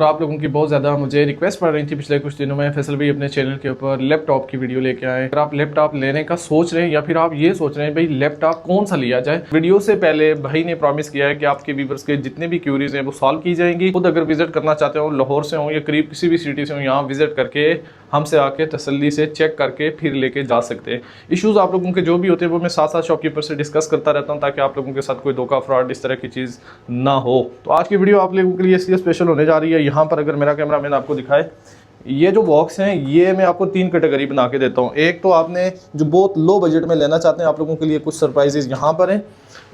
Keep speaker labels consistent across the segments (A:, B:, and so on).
A: और आप लोगों की बहुत ज़्यादा मुझे रिक्वेस्ट पड़ रही थी पिछले कुछ दिनों में फैसल भाई अपने चैनल के ऊपर लैपटॉप की वीडियो लेके आए। अगर आप लैपटॉप लेने का सोच रहे हैं या फिर आप ये सोच रहे हैं भाई लैपटॉप कौन सा लिया जाए, वीडियो से पहले भाई ने प्रॉमिस किया है कि आपके व्यूअर्स के जितने भी क्यूरीज हैं वो सॉल्व की जाएंगी। खुद अगर विजिट करना चाहते हो, लाहौर से हो या करीब किसी भी सिटी से हो, यहाँ विजिट करके हमसे आके तसल्ली से चेक करके फिर लेके जा सकते हैं। इश्यूज आप लोगों के जो भी होते हैं वो मैं साथ साथ शॉपकीपर से डिस्कस करता रहता हूँ ताकि आप लोगों के साथ कोई धोखा फ्रॉड इस तरह की चीज़ ना हो। तो आज की वीडियो आप लोगों के लिए इसलिए स्पेशल होने जा रही है। यहाँ पर अगर मेरा कैमरामैन आपको दिखाए, ये जो बॉक्स हैं ये मैं आपको 3 कैटेगरी बना के देता हूँ। एक तो आपने जो बहुत लो बजट में लेना चाहते हैं, आप लोगों के लिए कुछ सरप्राइजेज यहाँ पर हैं।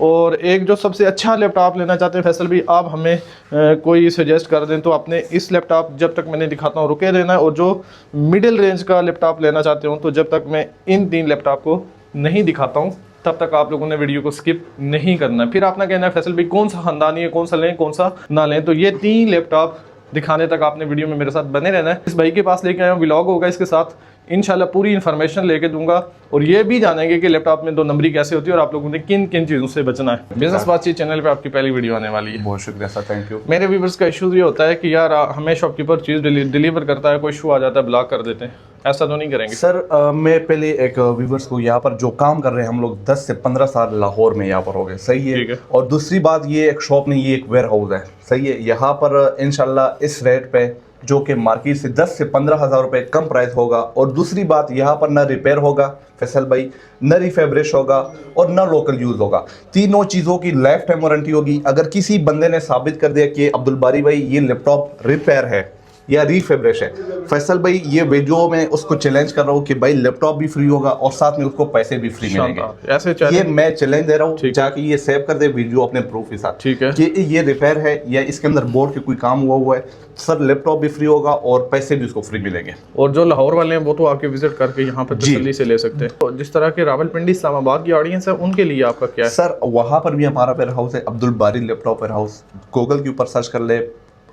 A: और एक जो सबसे अच्छा लैपटॉप लेना चाहते हैं, फैसल भी आप हमें कोई सजेस्ट कर दें तो आपने इस लैपटॉप जब तक मैंने दिखाता हूँ रुके रहना है। और जो मिडिल रेंज का लैपटॉप लेना चाहते हो तो जब तक मैं इन 3 लैपटॉप को नहीं दिखाता हूँ तब तक आप लोगों ने वीडियो को स्किप नहीं करना है। फिर आपने कहना है फैसल भाई कौन सा खानदानी है, कौन सा लें कौन सा ना लें। तो ये 3 लैपटॉप दिखाने तक आपने वीडियो में मेरे साथ बने रहना है। इस भाई के पास लेके आया हूँ, व्लॉग होगा इसके साथ, इंशाल्लाह पूरी इन्फॉर्मेशन लेके दूंगा और ये भी जानेंगे कि लैपटॉप में 2 नंबरी कैसे होती है और आप लोगों ने किन किन चीज़ों से बचना है। बिजनेस बातचीत चैनल पे आपकी पहली वीडियो आने वाली है।
B: बहुत शुक्रिया सर, थैंक यू।
A: मेरे व्यूवर्स का इशू ये होता है कि यार हमें शॉपकीपर चीज़ डिलीवर करता है, कोई इशू आ जाता है ब्लॉक कर देते हैं, ऐसा तो नहीं करेंगे
B: सर मैं पहले एक व्यूवर्स को यहाँ पर जो काम कर रहे हैं हम लोग 10 से 15 साल लाहौर में यहाँ पर हो गए, सही है। और दूसरी बात, ये एक शॉप नहीं, ये एक वेयर हाउस है, सही है। यहाँ पर इंशाल्लाह इस रेट पे जो कि मार्केट से 10 से 15 हज़ार रुपये कम प्राइस होगा। और दूसरी बात, यहाँ पर ना रिपेयर होगा फैसल भाई, न रिफेब्रिश होगा और न लोकल यूज़ होगा। तीनों चीज़ों की लाइफ टाइम वारंटी होगी। अगर किसी बंदे ने साबित कर दिया कि अब्दुल बारी भाई ये लैपटॉप रिपेयर है या रीफेब्रिश है, फैसल भाई ये वीडियो में उसको चैलेंज कर रहा हूँ कि भाई लैपटॉप भी फ्री होगा और साथ में उसको पैसे भी फ्री मिलेंगे।
A: ऐसे
B: ये मैं चैलेंज दे रहा हूँ, जाके ये सेव कर दे वीडियो अपने प्रूफ के साथ,
A: ठीक है,
B: कि ये रिपेयर है या इसके अंदर बोर्ड के कोई काम हुआ है, सर लैपटॉप भी फ्री होगा और पैसे भी उसको फ्री मिलेंगे।
A: और जो लाहौर वाले हैं वो तो आके विजिट करके यहाँ पर तसल्ली से ले सकते हैं। तो जिस तरह के रावलपिंडी इस्लामाबाद की ऑडियंस है उनके लिए आपका क्या है? सर
B: वहाँ पर भी हमारा वेयर हाउस है, अब्दुल बारी लैपटॉप वेयर हाउस। गूगल के ऊपर सर्च कर ले,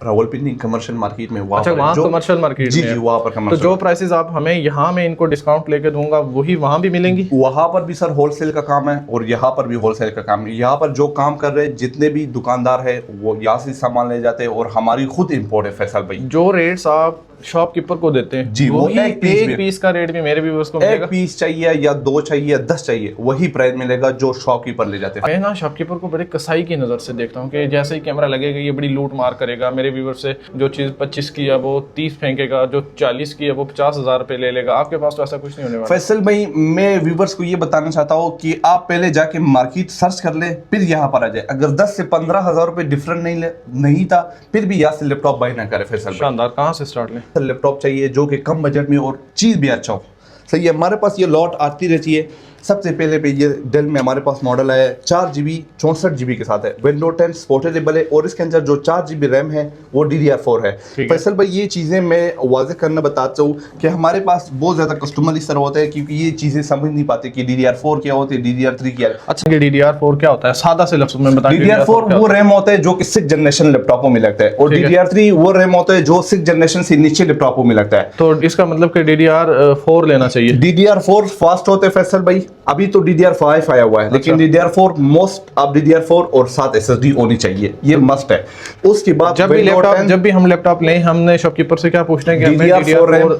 B: रावलपिंडी कमर्शियल मार्केट में।
A: अच्छा, वहाँ कमर्शियल मार्केट
B: जी जी, वहाँ पर कमर्शियल।
A: तो जो प्राइसेस आप हमें यहाँ में इनको डिस्काउंट लेके दूंगा वही वहाँ भी मिलेंगी?
B: वहाँ पर भी सर होलसेल का काम है और यहाँ पर भी होलसेल का काम है। यहाँ पर जो काम कर रहे हैं जितने भी दुकानदार है वो यहाँ से सामान ले जाते हैं और हमारी खुद इम्पोर्ट है फैसल भाई।
A: जो रेट्स आप शॉपकीपर को देते हैं
B: जी, वो
A: एक पीस का रेट भी मेरे व्यूअर्स को मिलेगा।
B: एक पीस चाहिए या 2 चाहिए या 10 चाहिए, वही प्राइस मिलेगा जो शॉपकीपर ले जाते हैं।
A: मैं ना शॉपकीपर को बड़े कसाई की नज़र से देखता हूँ कि जैसे ही कैमरा लगेगा ये बड़ी लूट मार करेगा। मेरे व्यूअर से जो चीज़ 25 की है वो 30 फेंकेगा, जो 40 की है वो 50,000 रुपये ले लेगा। आपके पास तो ऐसा कुछ नहीं होने वाला।
B: फैसल भाई मैं व्यूअर्स को ये बताना चाहता हूँ कि आप पहले जाके मार्केट सर्च कर ले, फिर यहाँ पर आ जाए। अगर 10 से 15 हज़ार रुपये डिफरेंट नहीं था फिर भी यहाँ से लैपटॉप बाय ना करे फैसल।
A: शानदार, कहाँ से स्टार्ट लें?
B: लैपटॉप चाहिए जो कि कम बजट में और चीज़ भी अच्छा हो, सही है। हमारे पास ये लॉट आती रहती है। सबसे पहले पे ये डेल में हमारे पास मॉडल है 4 GB 64 GB के साथ है, विंडो 10 पोर्टेबल है और इसके अंदर जो 4 GB रैम है वो DDR4 है। फैसल भाई ये चीज़ें मैं वाज़ेह करना बताता हूँ कि हमारे पास बहुत ज़्यादा कस्टमर इस तरह होता है क्योंकि ये चीज़ें समझ नहीं पाते कि DDR4 क्या होती है, DDR3 क्या है।
A: अच्छा, DDR4 क्या होता है? सादा से लफ्ज़ में बताइए।
B: DDR4 वो रैम होता है जो कि 6th जनरेशन लैपटॉपों में लगता है और DDR3 वो रैम होता है जो 6th जनरेशन से नीचे लैपटॉपों में लगता है।
A: तो इसका मतलब कि DDR4 लेना चाहिए।
B: DDR4 फास्ट होते हैं फैसल भाई। अभी तो DDR5 आया हुआ है, लेकिन DDR4 मोस्ट अब DDR4 और साथ SSD होनी चाहिए, ये मस्ट है। उसके बाद
A: जब भी हम लैपटॉप लें हमने शॉपकीपर से क्या पूछना है कि
B: DDR4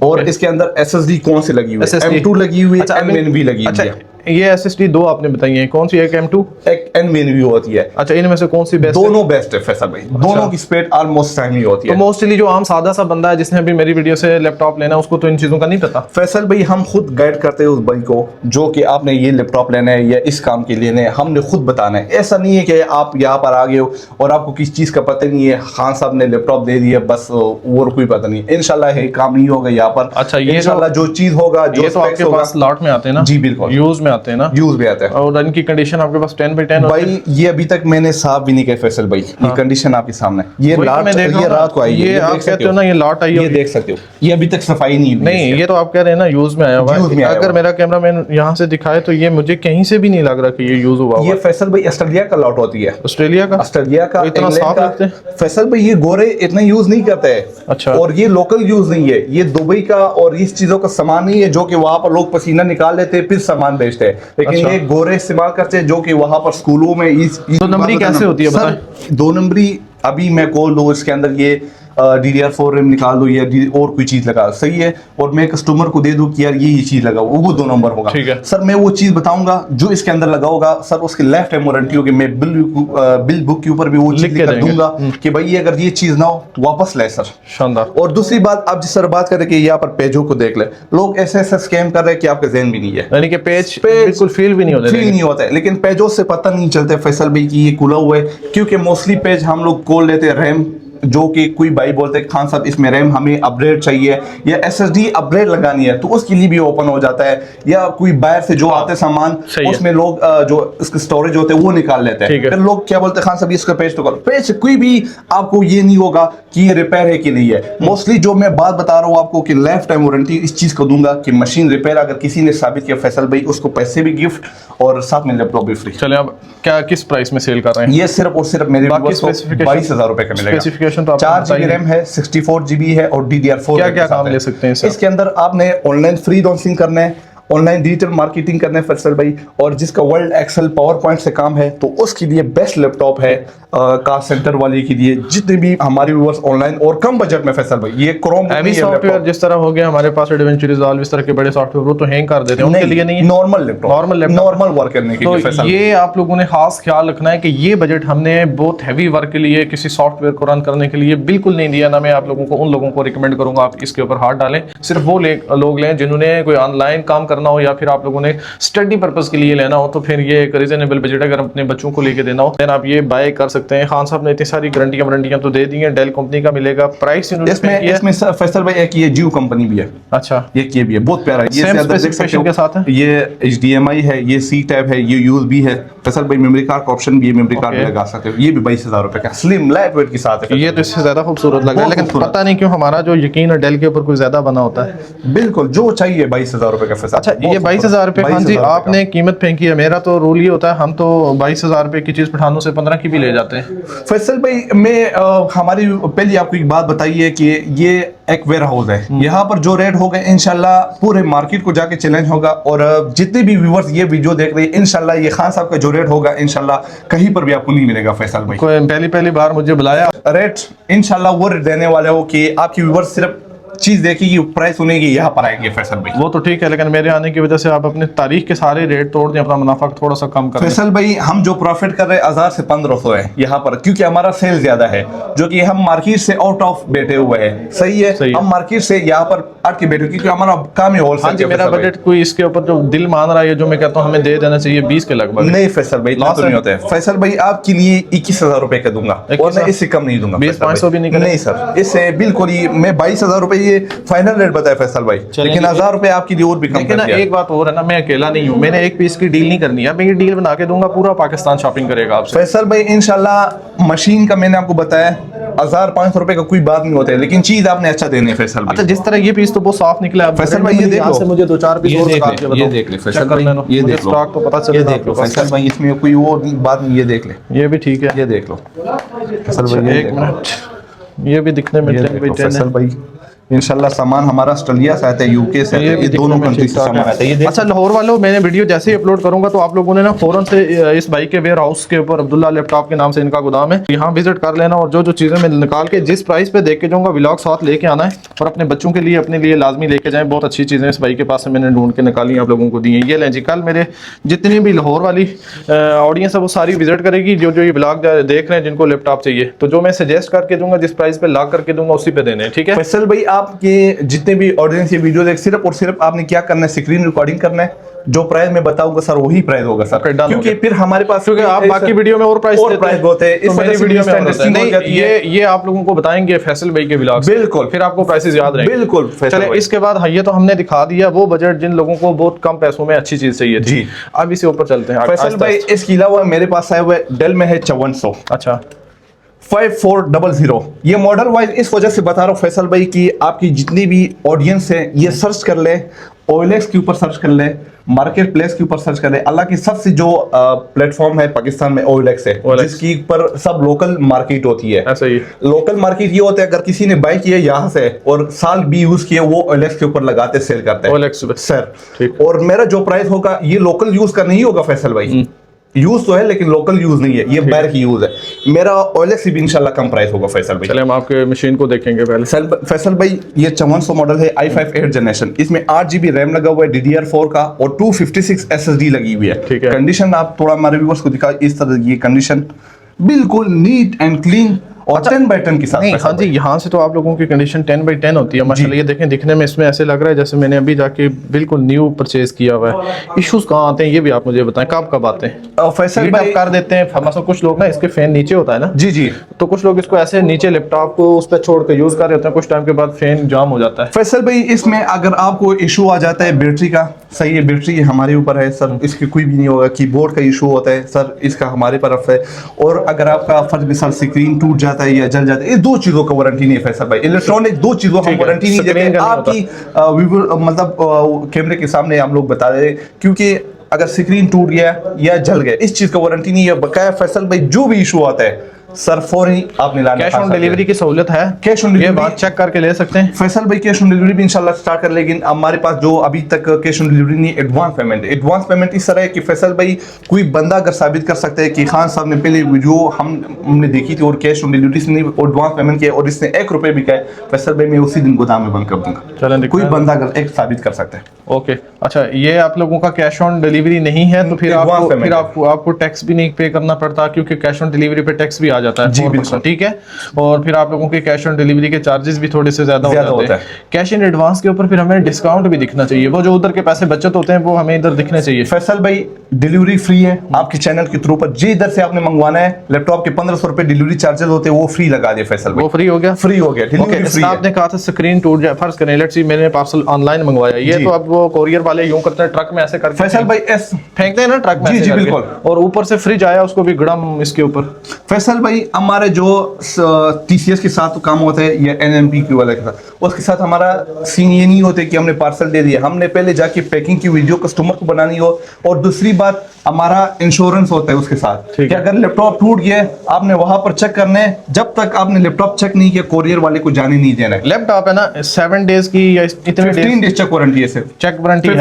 B: और इसके अंदर SSD कौन सी लगी हुई है? M2 लगी हुई है, NVMe लगी हुई है।
A: ये SSD 2 आपने बताई है, कौन सी? एक M2
B: एक NVMe होती है।
A: अच्छा, इनमें से कौन सी बेस्ट?
B: दोनों बेस्ट है फैसल भाई, दोनों की स्पीड ऑलमोस्ट सेम ही होती है।
A: तो मोस्टली जो आम सादा सा बंदा है जिसने अभी मेरी वीडियो से लैपटॉप लेना उसको तो इन चीजों का नहीं पता।
B: फैसल भाई हम खुद गाइड करते हैं उस भाई को जो कि आपने ये लैपटॉप लेना है या इस काम के लिए हमने खुद बताना है। ऐसा नहीं है कि आप यहाँ पर आ गए हो और आपको किसी चीज का पता नहीं है, खान साहब ने लैपटॉप दे दिया बस और कोई पता नहीं। इंशाल्लाह ये काम नहीं होगा यहाँ पर।
A: अच्छा, ये
B: इंशाल्लाह जो चीज होगा, जो
A: तो आपके पास लॉट में आते हैं ना?
B: जी बिल्कुल,
A: यूज में आते हैं ना?
B: यूज में।
A: और इनकी कंडीशन आपके पास 10/10
B: भाई ये अभी तक मैंने साफ भी नहीं किया फैसल भाई। ये कंडीशन आपके सामने, ये रात को आई है,
A: ये आप कहते हो ना, ये लॉट आई है,
B: ये देख सकते हो, ये अभी तक सफाई नहीं हुई।
A: नहीं, ये तो आप कह रहे हैं ना यूज में आया हुआ है। अगर मेरा कैमरामैन यहाँ से दिखाए तो ये मुझे कहीं से भी नहीं लग रहा कि ये यूज हुआ।
B: ये फैसल भाई ऑस्ट्रेलिया का लॉट होती है।
A: ऑस्ट्रेलिया का
B: इतना साफ रखते हैं फैसल भाई। ये गोरे इतना यूज नहीं करते हैं।
A: अच्छा,
B: और ये लोकल यूज नहीं है, ये दुबई का और इस चीजों का सामान नहीं है जो कि वहां पर लोग पसीना निकाल लेते हैं फिर सामान बेचते हैं, लेकिन ये गोरे इस्तेमाल करते हैं जो कि वहां पर स्कूलों में।
A: 2 नंबरी कैसे होती है बताएं?
B: 2 नंबरी अभी मैं खोल दूं, इसके अंदर ये DDR4 रैम निकाल दो या और कोई चीज लगा, सही है, और मैं कस्टमर को दे दूं कि यार ये चीज लगाओ, वो 2 नंबर होगा।
A: ठीक है
B: सर, मैं वो चीज बताऊंगा जो इसके अंदर लगा होगा सर, उसकी लाइफ टाइम वारंटी होगी। मैं बिल बुक के ऊपर भी वो चीज लिख दूंगा कि भाई ये अगर ये चीज ना हो तो वापस ले सर।
A: शानदार।
B: और दूसरी बात, आप जिस सर बात करें कि यहाँ पर पेजों को देख ले, लोग ऐसे ऐसे स्कैम कर रहे हैं कि आपका ज़हन भी नहीं है,
A: यानी कि पेज बिल्कुल फील भी नहीं
B: होता है, लेकिन पेजों से पता नहीं चलता फैसल भाई कि ये खुला हुआ है, क्योंकि मोस्टली पेज हम लोग खोल लेते हैं रैम, जो कि कोई भाई बोलते हैं खान साहब इसमें रैम हमें अपग्रेड चाहिए या SSD अपग्रेड लगानी है, तो उसके लिए भी ओपन हो जाता है, या कोई बाहर से जो आते सामान उसमें लोग जो इसके स्टोरेज होते हैं वो निकाल लेते हैं। फिर लोग क्या बोलते हैं, खान साहब इसका पेज तो करो, पेज कोई भी आपको ये नहीं होगा कि ये रिपेयर है कि नहीं है। मोस्टली जो मैं बात बता रहा हूँ आपको कि लाइफ टाइम वारंटी इस चीज को दूंगा कि मशीन रिपेयर अगर किसी ने साबित किया फैसल भाई, उसको पैसे भी गिफ्ट और साथ में लैपटॉप भी फ्री।
A: चले, अब क्या किस प्राइस में सेल कर रहे हैं?
B: ये सिर्फ और सिर्फ मेरे 22,000 रुपए का मिलेगा।
A: स्पेसिफिकेशन तो
B: 4 GB रैम है, 64 GB है और DDR4।
A: क्या काम ले सकते हैं
B: इसके अंदर? आपने ऑनलाइन फ्री लॉन्चिंग करना है, ऑनलाइन डिजिटल मार्केटिंग करना है फैसल भाई, और जिसका वर्ल्ड एक्सेल पावर पॉइंट से काम है तो उसके लिए बेस्ट लैपटॉप है। कार सेंटर वाले के लिए, जितने भी हमारे व्यूअर्स ऑनलाइन और कम बजट में फैसल भाई, ये क्रोम
A: सॉफ्टवेयर जिस तरह हो गया हमारे पास एडवेंचर रिजॉल्व, इस तरह के बड़े सॉफ्टवेयर वो तो हैंग कर देते हैं, उनके लिए नहीं,
B: नॉर्मल लैपटॉप नॉर्मल वर्क करने के लिए।
A: तो ये आप लोगों ने खास ख्याल रखना है कि ये बजट हमने बहुत हैवी वर्क के लिए, किसी सॉफ्टवेयर को रन करने के लिए बिल्कुल नहीं दिया ना। मैं आप लोगों को उन लोगों को रिकमेंड करूंगा आप इसके ऊपर हाथ डालें, सिर्फ वो लोग लें जिन्होंने कोई ऑनलाइन काम करना हो या फिर आप लोगों ने स्टडी पर्पस के लिए लेना हो, तो फिर ये एक रीजनेबल बजट अगर अपने बच्चों को लेके देना हो देन आप ये बाय कर सकते हैं। खान साहब ने इतनी सारी गारंटियां तो दे दी हैं, डेल कंपनी का मिलेगा। प्राइस
B: इसमें फैसल भाई एक ये जियो कंपनी भी है।
A: अच्छा,
B: ये भी है, बहुत प्यारा है,
A: ये स्पेसिफिकेशन के साथ है,
B: ये HDMI है, ये C टाइप है, ये USB है फैसल भाई, मेमोरी कार्ड का ऑप्शन भी है, मेमोरी कार्ड लगा सकते हो। ये भी 22,000 रुपए का स्लिम लाइट वेट के साथ है।
A: ये तो इससे ज्यादा खूबसूरत लग रहा है, लेकिन पता नहीं क्यों हमारा जो यकीन है डेल के ऊपर कुछ ज्यादा बना होता है।
B: बिल्कुल जो चाहिए 22,000 रुपए का फैसल।
A: अच्छा, ये 22,000 रुपए खान जी आपने कीमत फेंकी है। मेरा तो रूल ये होता है, हम तो 22,000 रुपए की चीज पठानों से 15 की भी ले जाते हैं।
B: फैसल भाई, मैं हमारी पहले आपको एक बात बताइए कि ये एक वेयर हाउस है, यहाँ पर जो रेट होगा इंशाल्लाह पूरे मार्केट को जाके चैलेंज होगा, और जितने भी व्यूअर्स ये वीडियो देख रहे हैं इंशाल्लाह ये खान साहब का जो रेट होगा इंशाल्लाह कहीं पर भी आपको नहीं मिलेगा फैसल भाई।
A: पहली बार मुझे बुलाया,
B: रेट इंशाल्लाह वो रेट देने वाले हो कि आपकी व्यूअर्स सिर्फ चीज देखेगी, प्राइस सुनेगी, यहाँ पर आएंगे फैसल भाई।
A: वो तो ठीक है, लेकिन मेरे आने की वजह से आप अपने तारीख के सारे रेट तोड़ दें, अपना मुनाफा थोड़ा सा कम कर दें।
B: फैसल भाई, हम जो प्रॉफिट कर रहे हैं 1000 से 1500 है यहाँ पर, क्योंकि हमारा सेल ज्यादा है, जो कि हम मार्केट से आउट ऑफ बैठे हुए हैं। सही है, हम मार्केट से यहाँ पर हट के बैठे, क्योंकि हमारा काम ही होलसेल।
A: हाँ जी, मेरा बजट कोई इसके ऊपर जो दिल मान रहा है, जो मैं कहता हूँ हमें दे देना चाहिए 20 के लगभग।
B: नहीं फैसल भाई, लॉस नहीं होता है फैसल भाई, आपके लिए 21,000 रुपए का दूंगा और मैं इससे कम नहीं दूंगा।
A: 20-500 भी
B: नहीं सर, इससे बिल्कुल ही मैं 22,000 रुपए ये फाइनल बताया फैसल भाई, लेकिन 1000 रुपए आपकी लिए और भी कम कर दिया।
A: एक बात और है ना, मैं अकेला नहीं हूँ, मैंने एक पीस की डील नहीं करनी है, मैं ये डील बना के दूंगा, पूरा पाकिस्तान शॉपिंग करेगा आपसे।
B: फैसल भाई इंशाल्लाह मशीन का मैंने आपको बताया 1500 रुपए का कोई बात नहीं होता है, लेकिन चीज आपने अच्छा देनी है फैसल भाई।
A: अच्छा, जिस तरह ये पीस तो बहुत साफ निकला है
B: फैसल भाई, ये देख लो,
A: मुझे 2-4 पीस और निकाल के बताओ।
B: ये देख ले फैसल भाई, ये देख लो,
A: स्टॉक तो पता चले,
B: ये देख लो फैसल भाई, इसमें कोई और बात नहीं, ये देख ले,
A: ये भी ठीक है,
B: ये देख लो फैसल भाई।
A: एक मिनट, ये भी दिखने में
B: फैसल भाई इंशाल्लाह सामान हमारा ऑस्ट्रेलिया से आता है, यूके से, ये दोनों कंट्री से सामान आता है।
A: अच्छा, लाहौर वालों, मैंने वीडियो जैसे ही अपलोड करूंगा तो आप लोगों ने ना फौरन से इस भाई के वेयर हाउस के ऊपर, अब्दुल्ला लैपटॉप के नाम से इनका गोदाम है, यहाँ विजिट कर लेना, और जो जो चीजें मैं निकाल के जिस प्राइस पे देख के जाऊंगा व्लॉग साथ लेके आना है, और अपने बच्चों के लिए अपने लिए लाजमी लेके जाएं। बहुत अच्छी चीजें इस भाई के पास से मैंने ढूंढ के निकाली, आप लोगों को दी है। ये लें जी, कल मेरे जितनी भी लाहौर वाली ऑडियंस है वो सारी विजिट करेगी, जो ये व्लॉग देख रहे हैं जिनको लैपटॉप चाहिए, तो जो मैं सजेस्ट करके दूंगा, जिस प्राइस पे लॉक करके दूंगा उसी पे देने। ठीक है
B: फैसल भाई, आपके जितने भी ऑडियंस ये वीडियो देख, सिर्फ और सिर्फ आपने क्या करना है, स्क्रीन रिकॉर्डिंग करना है, जो प्राइस मैं बताऊंगा सर वही प्राइस होगा सर, क्योंकि फिर हमारे पास,
A: क्योंकि आप बाकी वीडियो में और प्राइस
B: होते हैं, इस
A: मेरी वीडियो में ये आप लोगों को बताएंगे फैसल भाई के व्लॉग,
B: बिल्कुल,
A: फिर आपको प्राइसेस याद रहेंगे।
B: बिल्कुल।
A: चले, इसके बाद ये तो हमने दिखा दिया वो बजट जिन लोगों को बहुत कम पैसों में अच्छी चीज चाहिए थी। अब इससे ऊपर चलते हैं
B: फैसल भाई। इसके अलावा मेरे पास आया हुआ डेल में है 5400।
A: अच्छा,
B: 5400। ये मॉडल वाइज इस वजह से बता रहा हूँ फैसल भाई कि आपकी जितनी भी ऑडियंस है ये सर्च कर ले, OLX के ऊपर सर्च कर ले, मार्केट प्लेस के ऊपर सर्च कर ले। अल्लाह की सबसे जो प्लेटफॉर्म है पाकिस्तान में OLX है, जिसकी पर सब लोकल मार्केट होती है।
A: ऐसा ही
B: लोकल मार्केट ये होता है, अगर किसी ने बाई किया यहाँ से और साल भी यूज किया, वो OLX के ऊपर लगाते सेल करते हैं
A: OLX
B: सर। और मेरा जो प्राइस होगा ये लोकल यूज का नहीं होगा फैसल भाई, यूज तो है लेकिन लोकल यूज नहीं है, ये बाहर की यूज है। मेरा OLX से भी इंशाल्लाह कम प्राइस होगा फैसल भाई।
A: चले हम आपके मशीन को देखेंगे पहले।
B: फैसल भाई ये 5400 मॉडल है, i5 8th जनरेशन, इसमें 8GB रैम लगा हुआ है DDR4 का और 256 SSD लगी हुई है।
A: ठीक है।
B: कंडीशन आप थोड़ा हमारे व्यूअर्स को दिखा, इस तरह ये कंडीशन बिल्कुल नीट एंड क्लीन और 10/10 के साथ।
A: नहीं, हाँ जी, यहाँ से तो आप लोगों की कंडीशन 10/10 होती है माशाल्लाह। ये देखें, दिखने में इसमें ऐसे लग रहा है जैसे मैंने अभी जाके बिल्कुल न्यू परचेज किया हुआ है। इश्यूज कहाँ आते हैं ये भी आप मुझे बताएं, कब कब आते हैं?
B: फैसल
A: भाई कर देते हैं मतलब कुछ लोग ना, इसके फैन नीचे होता है ना
B: जी जी,
A: तो कुछ लोग इसको ऐसे नीचे लैपटॉप को उस पर छोड़ के यूज कर रहे होते हैं, कुछ टाइम के बाद फैन जाम हो जाता है।
B: फैसल भाई इसमें अगर आपको इशू आ जाता है बैटरी का, सही है, बैटरी हमारे ऊपर है सर, इसकी कोई भी नहीं होगा। कीबोर्ड का इशू होता है सर, इसका हमारे तरफ है। और अगर आपका फर्ज मिसाल स्क्रीन टूट जाता है या जल जाता है, ये दो चीजों का वारंटी नहीं है फैसल भाई। इलेक्ट्रॉनिक दो चीजों का वारंटी नहीं देते आपकी मतलब कैमरे के सामने हम लोग बता रहे, क्योंकि अगर स्क्रीन टूट गया या जल गया इस चीज का वारंटी नहीं है। बकाया फैसल भाई जो भी इशू आता है सर फौरी आपने लाना।
A: कैश ऑन डिलीवरी की सहूलियत है?
B: कैश ऑन डिलीवरी
A: बात चेक करके ले सकते हैं
B: फैसल भाई, कैश ऑन डिलीवरी भी इंशाल्लाह स्टार्ट कर, लेकिन हमारे पास जो अभी तक कैश ऑन डिलीवरी नहीं, एडवांस पेमेंट है। एडवांस पेमेंट इस तरह है कि फैसल भाई कोई बंदा अगर साबित कर सकता है कि खान साहब ने पहले वीडियो हमने देखी थी और कैश ऑन डिलीवरी से नहीं एडवांस पेमेंट किया और इसने ₹1 भी किया, फैसल भाई मैं उसी दिन गोदाम में बंद कर दूंगा।
A: चलें,
B: कोई बंदा अगर एक साबित कर सकता है।
A: ओके, अच्छा, ये आप लोगों का कैश ऑन डिलीवरी नहीं है तो फिर आपको टैक्स भी नहीं पे करना पड़ता, क्योंकि कैश ऑन डिलीवरी पे टैक्स भी आ जाता है।
B: जी बिल्कुल,
A: ठीक है। और फिर आप लोगों के कैश ऑन डिलीवरी के चार्जेस भी थोड़े से ज्यादा होते हैं। कैश इन एडवांस के ऊपर फिर हमें डिस्काउंट भी दिखना चाहिए, वो जो उधर के पैसे बचत होते हैं वो हमें इधर दिखने चाहिए।
B: फैसल भाई डिलीवरी फ्री है आपके चैनल के थ्रू पर, जी इधर से आपने मंगवाना है लैपटॉप के 1500 रुपए डिलीवरी चार्जेस होते हैं, वो फ्री लगा दिए फैसल भाई।
A: वो फ्री हो गया,
B: फ्री हो गया।
A: आपने कहा था स्क्रीन टूट जाए, फर्ज करें लेट्स सी मैंने पार्सल ऑनलाइन मंगवाया, ये तो अब वो कोरियर वाले यूं करते हैं ट्रक में ऐसे करके
B: फैसल भाई
A: फेंकते हैं ना ट्रक में।
B: जी बिल्कुल,
A: और ऊपर से फ्रिज आया उसको भी गड़म इसके ऊपर।
B: फैसल भाई हमारे जो TCS के साथ काम होता है या NMP वाले के साथ, उसके साथ हमारा सीन ये नहीं होता कि हमने पार्सल दे दिया, हमने पहले जाके पैकिंग की वीडियो कस्टमर को बनानी हो। और दूसरी बात हमारा इंश्योरेंस होता है उसके साथ कि अगर लैपटॉप टूट गया आपने वहां पर चेक करना है, जब तक आपने लैपटॉप चेक नहीं किया कोरियर वाले को जाने नहीं देना है।
A: लैपटॉप है ना 7 डेज की या इतने
B: 15 डेज चेक वारंटी है, सिर्फ
A: चेक वारंटी है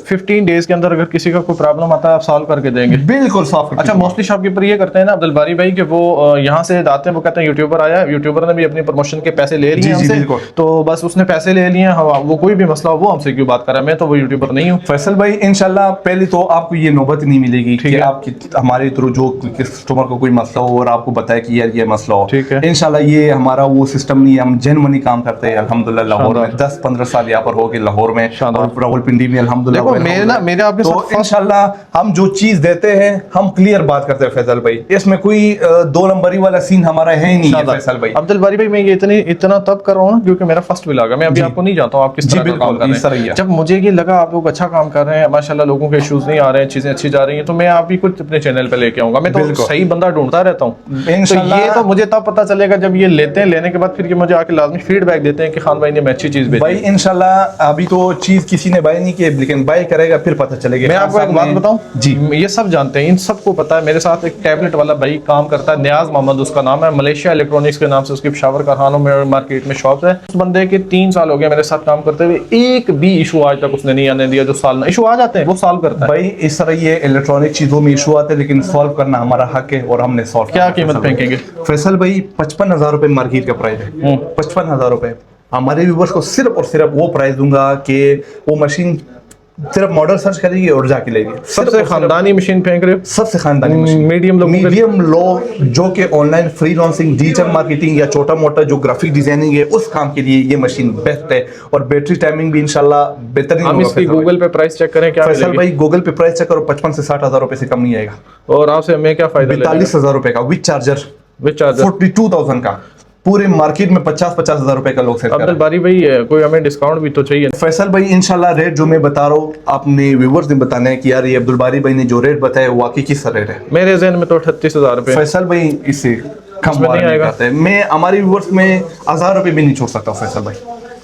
A: 15 डेज के अंदर अगर किसी का कोई प्रॉब्लम आता है आप सॉल्व करके देंगे।
B: बिल्कुल सॉल्व। अच्छा,
A: मोस्टली शॉपकीपर ये करते हैं ना अब्दुल बारी भाई कि वो यहाँ से आते हैं, वो कहते हैं यूट्यूबर आया, यूट्यूबर ने भी अपनी प्रमोशन के पैसे ले लिए हमसे, तो बस उसने पैसे ले लिए, वो कोई भी मसला हो वो हमसे क्यों बात कर रहा है, मैं तो वो यूट्यूबर नहीं हूँ।
B: फैसल भाई इंशाल्लाह पहले तो आपको ये नौबत नहीं मिलेगी कि आपकी हमारे थ्रू जो कस्टमर को कोई मसला हो और आपको बताए कि यार ये मसला हो।
A: ठीक है,
B: इंशाल्लाह ये हमारा वो सिस्टम नहीं है, हम जेन्युइनली काम करते हैं अल्हम्दुलिल्लाह। लाहौर में 10-15 साल यहाँ पर हो गए, लाहौर में और रावलपिंडी में अल्हम्दुलिल्लाह।
A: मेरे आपके
B: तो इंशाल्लाह हम जो चीज देते हैं हम क्लियर बात करते हैं फैसल भाई, इसमें कोई 2 नंबरी वाला सीन हमारा है ही नहीं है फैसल भाई।
A: अब्दुल बारी भाई मैं ये इतना तब कर रहा हूँ क्योंकि मेरा फर्स्ट व्लॉग है, मैं अभी आपको नहीं जानता हूँ आप किस तरह का काम कर रहे हैं। जब मुझे ये लगा आप लोग अच्छा काम कर रहे हैं माशाल्लाह, लोगों के इश्यूज नहीं आ रहे हैं, चीजें अच्छी जा रही हैं, तो मैं आप भी कुछ अपने चैनल पे लेके आऊंगा। मैं तो सही बंदा ढूंढता रहता हूँ, इंशाल्लाह। ये तो मुझे तब पता चलेगा जब ये लेते हैं, लेने के बाद फिर ये मुझे आके लाजमी फीडबैक देते हैं कि खान भाई ने मैं अच्छी चीज भेजी
B: भाई। इंशाल्लाह अभी तो चीज किसी ने बाय नहीं की, लेकिन बाय करेगा फिर पता चलेगा।
A: मैं आपको एक बात बताऊं जी, ये सब जानते हैं, इन सबको पता है। मेरे साथ एक टैबलेट वाला भाई काम करता है, नियाज मोहम्मद उसका नाम है, मलेशिया इलेक्ट्रॉनिक्स के नाम से उसकी पेशावर कारखानों में मार्केट में शॉप है। उस बंदे के 3 साल हो गए मेरे साथ काम करते हुए, एक भी इशू आज तक उसने नहीं आने दिया। जो साल इशू आ जाते हैं वो सॉल्व करता है भाई।
B: इस तरह ये इलेक्ट्रॉनिक चीजों में इशू आते हैं, लेकिन सॉल्व करना हमारा हक है और हमने सॉल्व।
A: क्या कीमत फेंकेंगे
B: फैसल भाई? 55,000 रुपए मार्केट का प्राइस है, 55,000 रुपए। हमारे व्यूवर्स को सिर्फ और सिर्फ वो प्राइस दूंगा कि वो मशीन सिर्फ मॉडल सर्च करेगी और जाके लेगी।
A: सबसे खानदानी मशीन फेंक रहे हो?
B: सबसे खानदानी मशीन, मीडियम लो, जो कि ऑनलाइन फ्रीलांसिंग, डिजिटल मार्केटिंग या छोटा मोटा जो ग्राफिक डिजाइनिंग है उस काम के लिए ये मशीन बेस्ट है। और बैटरी टाइमिंग भी इंशाल्लाह बेहतरीन।
A: हम इसकी गूगल पे प्राइस चेक करें क्या
B: फैसल भाई? गूगल पे प्राइस चेक करो, 55 से 60,000 रुपए से कम नहीं आएगा।
A: और आपसे हमें क्या फायदा?
B: 42,000 रुपए का विद चार्जर 42,000 का। पूरे मार्केट में 50,000 रुपए का लोग सेल कर रहे हैं।
A: अब्दुल बारी भाई कोई हमें डिस्काउंट भी तो चाहिए।
B: फैसल भाई इंशाल्लाह रेट जो मैं बता रहा हूँ अपने व्यूवर्स ने बताना है कि यार ये अब्दुल बारी भाई ने जो रेट बताया वो वाकई किस रेट है।
A: मेरे ज़हन में तो 38,000 रुपए।
B: फैसल भाई इससे कम नहीं आएगा। मैं हमारे व्यूवर्स में 1,000 रुपए भी नहीं छोड़ सकता फैसल भाई।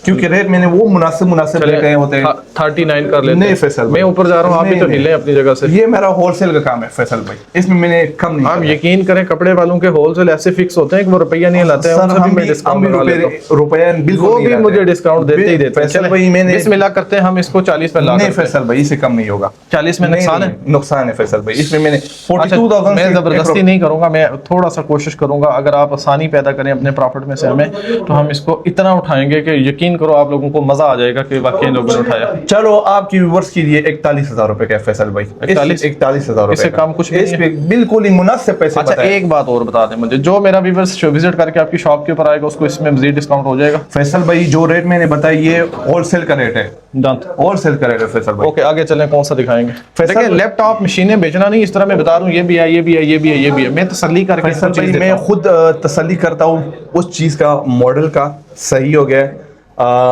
B: क्योंकि रेट मैंने वो मुनासिब लेके आए होते हैं।
A: 39 कर लेते
B: नहीं
A: हैं।
B: फैसल भाई,
A: मैं ऊपर जा रहा हूँ, आप भी तो
B: नहीं,
A: हिले अपनी जगह से।
B: ये मेरा होलसेल का काम है फैसल भाई, इसमें मैंने कम नहीं
A: आप
B: करा।
A: यकीन करें कपड़े वालों के होलसेल ऐसे फिक्स होते हैं कि वो रुपया नहीं लाते हैं,
B: सर,
A: उनसे
B: हम
A: भी मैं
B: भी
A: डिस्काउंट लगा लेता हूं।
B: रुपया बिल्कुल
A: वो
B: नहीं
A: भी
B: लाते।
A: मुझे डिस्काउंट देते ही देते हैं।
B: फैसल
A: चलें,
B: भाई मैंने
A: बिस्मिल्लाह करते हैं हम इसको 40 पे ला
B: नहीं
A: करते हैं।
B: फैसल भाई, इससे कम नहीं होगा।
A: 40 में
B: नहीं,
A: नुकसान
B: नहीं,
A: है।
B: नुकसान है फैसल भाई, इसमें मैंने
A: अच्छा,
B: 42,000
A: मैं
B: से
A: जबरदस्ती नहीं करूंगा, मैं थोड़ा सा कोशिश करूंगा। अगर आप आसानी पैदा करें अपने प्रॉफिट में से हमें, तो हम इसको इतना उठाएंगे कि यकीन करो आप लोगों को मजा आ जाएगा कि वाकई इन लोगों ने उठाया।
B: चलो आपकी व्यूवर्स के लिए 41,000 रुपए का है फैसल भाई।
A: 41,000
B: रुपए
A: इससे
B: का।
A: कम कुछ नहीं
B: इस
A: है?
B: पे बिल्कुल ही मुनासिब पैसे
A: अच्छा,
B: बताए।
A: एक बात और बता दें मुझे, जो मेरा व्यूअर्स विजिट करके आपकी शॉप के ऊपर आएगा उसको इसमें मजीद डिस्काउंट हो जाएगा?
B: फैसल भाई जो रेट मैंने बताया ये होलसेल का रेट है,
A: जानते।
B: होलसेल का रेट है फैसल भाई।
A: ओके, आगे चलें, कौन सा दिखाएंगे? देखिए, लैपटॉप मशीनें बेचना नहीं, इस तरह मैं बता रहा हूँ ये भी है, ये भी है, ये भी है, ये भी है। मैं तसल्ली करके
B: फैसल
A: इसको
B: भाई
A: चीज़
B: मैं
A: देता हूँ।
B: खुद तसल्ली करता हूँ उस चीज़ का, मॉडल का सही हो गया।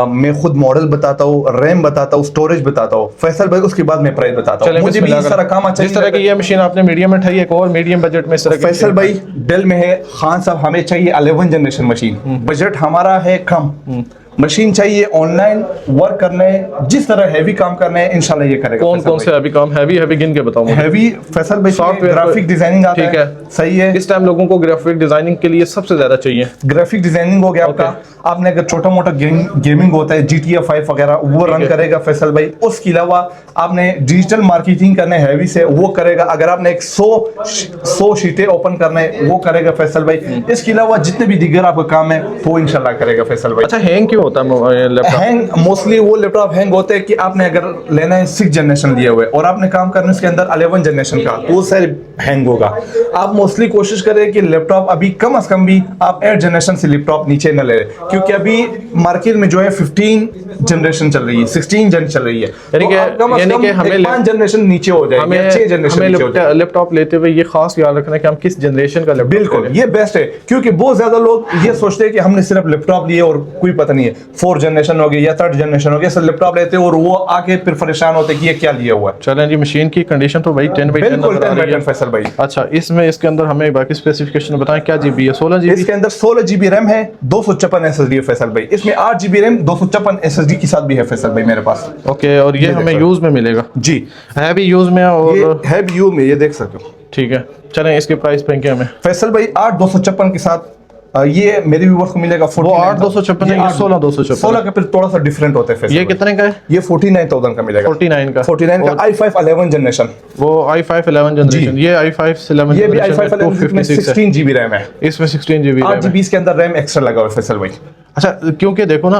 B: मैं खुद मॉडल बताता हूँ, रैम बताता हूँ, स्टोरेज बताता हूँ फैसल भाई, उसके बाद मैं प्राइस बताता हूँ।
A: चलें,
B: मुझे भी
A: बिस्मिल्लाह
B: इस तरह काम अच्छा
A: जिस तरह की ये मशीन आपने मीडियम में उठाई, एक और मीडियम बजट में इस तरह की
B: फैसल भाई डेल में है। खान साहब हमें चाहिए 11 जनरेशन मशीन, बजट हमारा है कम, मशीन चाहिए ऑनलाइन वर्क करने, जिस तरह हैवी काम करना है इंशाल्लाह ये करेगा।
A: कौन कौन से हैवी काम? हैवी गिन के बताऊँ।
B: हैवी फैसल भाई
A: सॉफ्टवेयर
B: ग्राफिक डिजाइनिंग आता
A: ठीक है,
B: सही है।
A: इस टाइम लोगों को ग्राफिक डिजाइनिंग के लिए सबसे ज्यादा चाहिए।
B: ग्राफिक डिजाइनिंग हो गया आपका। आपने अगर छोटा मोटा गेमिंग होता है GTA 5 वगैरह वो रन करेगा फैसल भाई। उसके अलावा आपने डिजिटल मार्केटिंग करना है हैवी से, वो करेगा। अगर आपने एक 100 शीटें ओपन करना है वो करेगा फैसल भाई। इसके अलावा जितने भी दीगर आपका काम है तो इंशाल्लाह करेगा फैसल भाई।
A: अच्छा, हैंग क्यों होता है लैपटॉप?
B: हैंग मोस्टली वो लैपटॉप हैंग होते हैं कि आपने अगर लेना है 6 जनरेशन लिए हुए और आपने काम करना है उसके अंदर 11 जनरेशन का, तो वो सारे हैंग होगा। आप मोस्टली कोशिश करें कि लैपटॉप अभी कम से कम भी आप 8 जनरेशन से लैपटॉप नीचे न ले, क्योंकि अभी मार्केट में जो है 15 जनरेशन चल रही है, 16 जन चल रही है।
A: यानी कि हमें
B: 5 जनरेशन नीचे हो जाएगी, 6 जनरेशन नीचे हो जाएगी।
A: लैपटॉप लेते हुए ये खास ख्याल रखना है कि हम किस जनरेशन का लैपटॉप।
B: बिल्कुल ये बेस्ट है, क्योंकि बहुत ज्यादा लोग ये सोचते हैं कि हमने सिर्फ लैपटॉप लिए और कोई पता नहीं है 4 जनरेशन हो गई या 3rd जनरेशन हो गया, सब लैपटॉप लेते हैं और वो आके फिर परेशान होते हैं कि ये क्या लिया हुआ है।
A: चलें जी, मशीन की कंडीशन तो भाई 10/10
B: बिल्कुल
A: नजर आ रही
B: 10/10
A: है।
B: फैसल भाई।
A: अच्छा, इसमें इसके अंदर हमें बाकी स्पेसिफिकेशन बताएं, क्या जीबी है? 16 जीबी।
B: इसके अंदर 16 GB रैम है, 256 SSD है फैसल भाई। इसमें 8 GB रैम 256 SSD के साथ भी है फैसल भाई मेरे पास।
A: ओके, और ये हमें यूज में मिलेगा?
B: जी
A: है भी यूज में,
B: ये
A: और
B: है भी यू में, ये देख सकते हो।
A: ठीक है, चलें इसके प्राइस पे क्या हमें?
B: फैसल भाई 8,256 के साथ ये मेरे व्यूअर्स को मिलेगा।
A: वो 8,256 है, ये 16,256।
B: 16 का फिर थोड़ा सा डिफरेंट होता है फैसल
A: ये
B: भाई।
A: कितने का है?
B: ये 49,000 का मिलेगा।
A: 49 का।
B: 49 का i5 11 जनरेशन।
A: वो i5 11 जनरेशन, ये i5 11
B: ये भी i5
A: जनरेशन
B: 11 में
A: 256 है।
B: 16 GB रैम है।
A: इसमें 16 जीबी
B: 8 GB इसके अंदर रैम एक्स्ट्रा लगा हुआ है फैसल भाई।
A: अच्छा, क्योंकि देखो ना,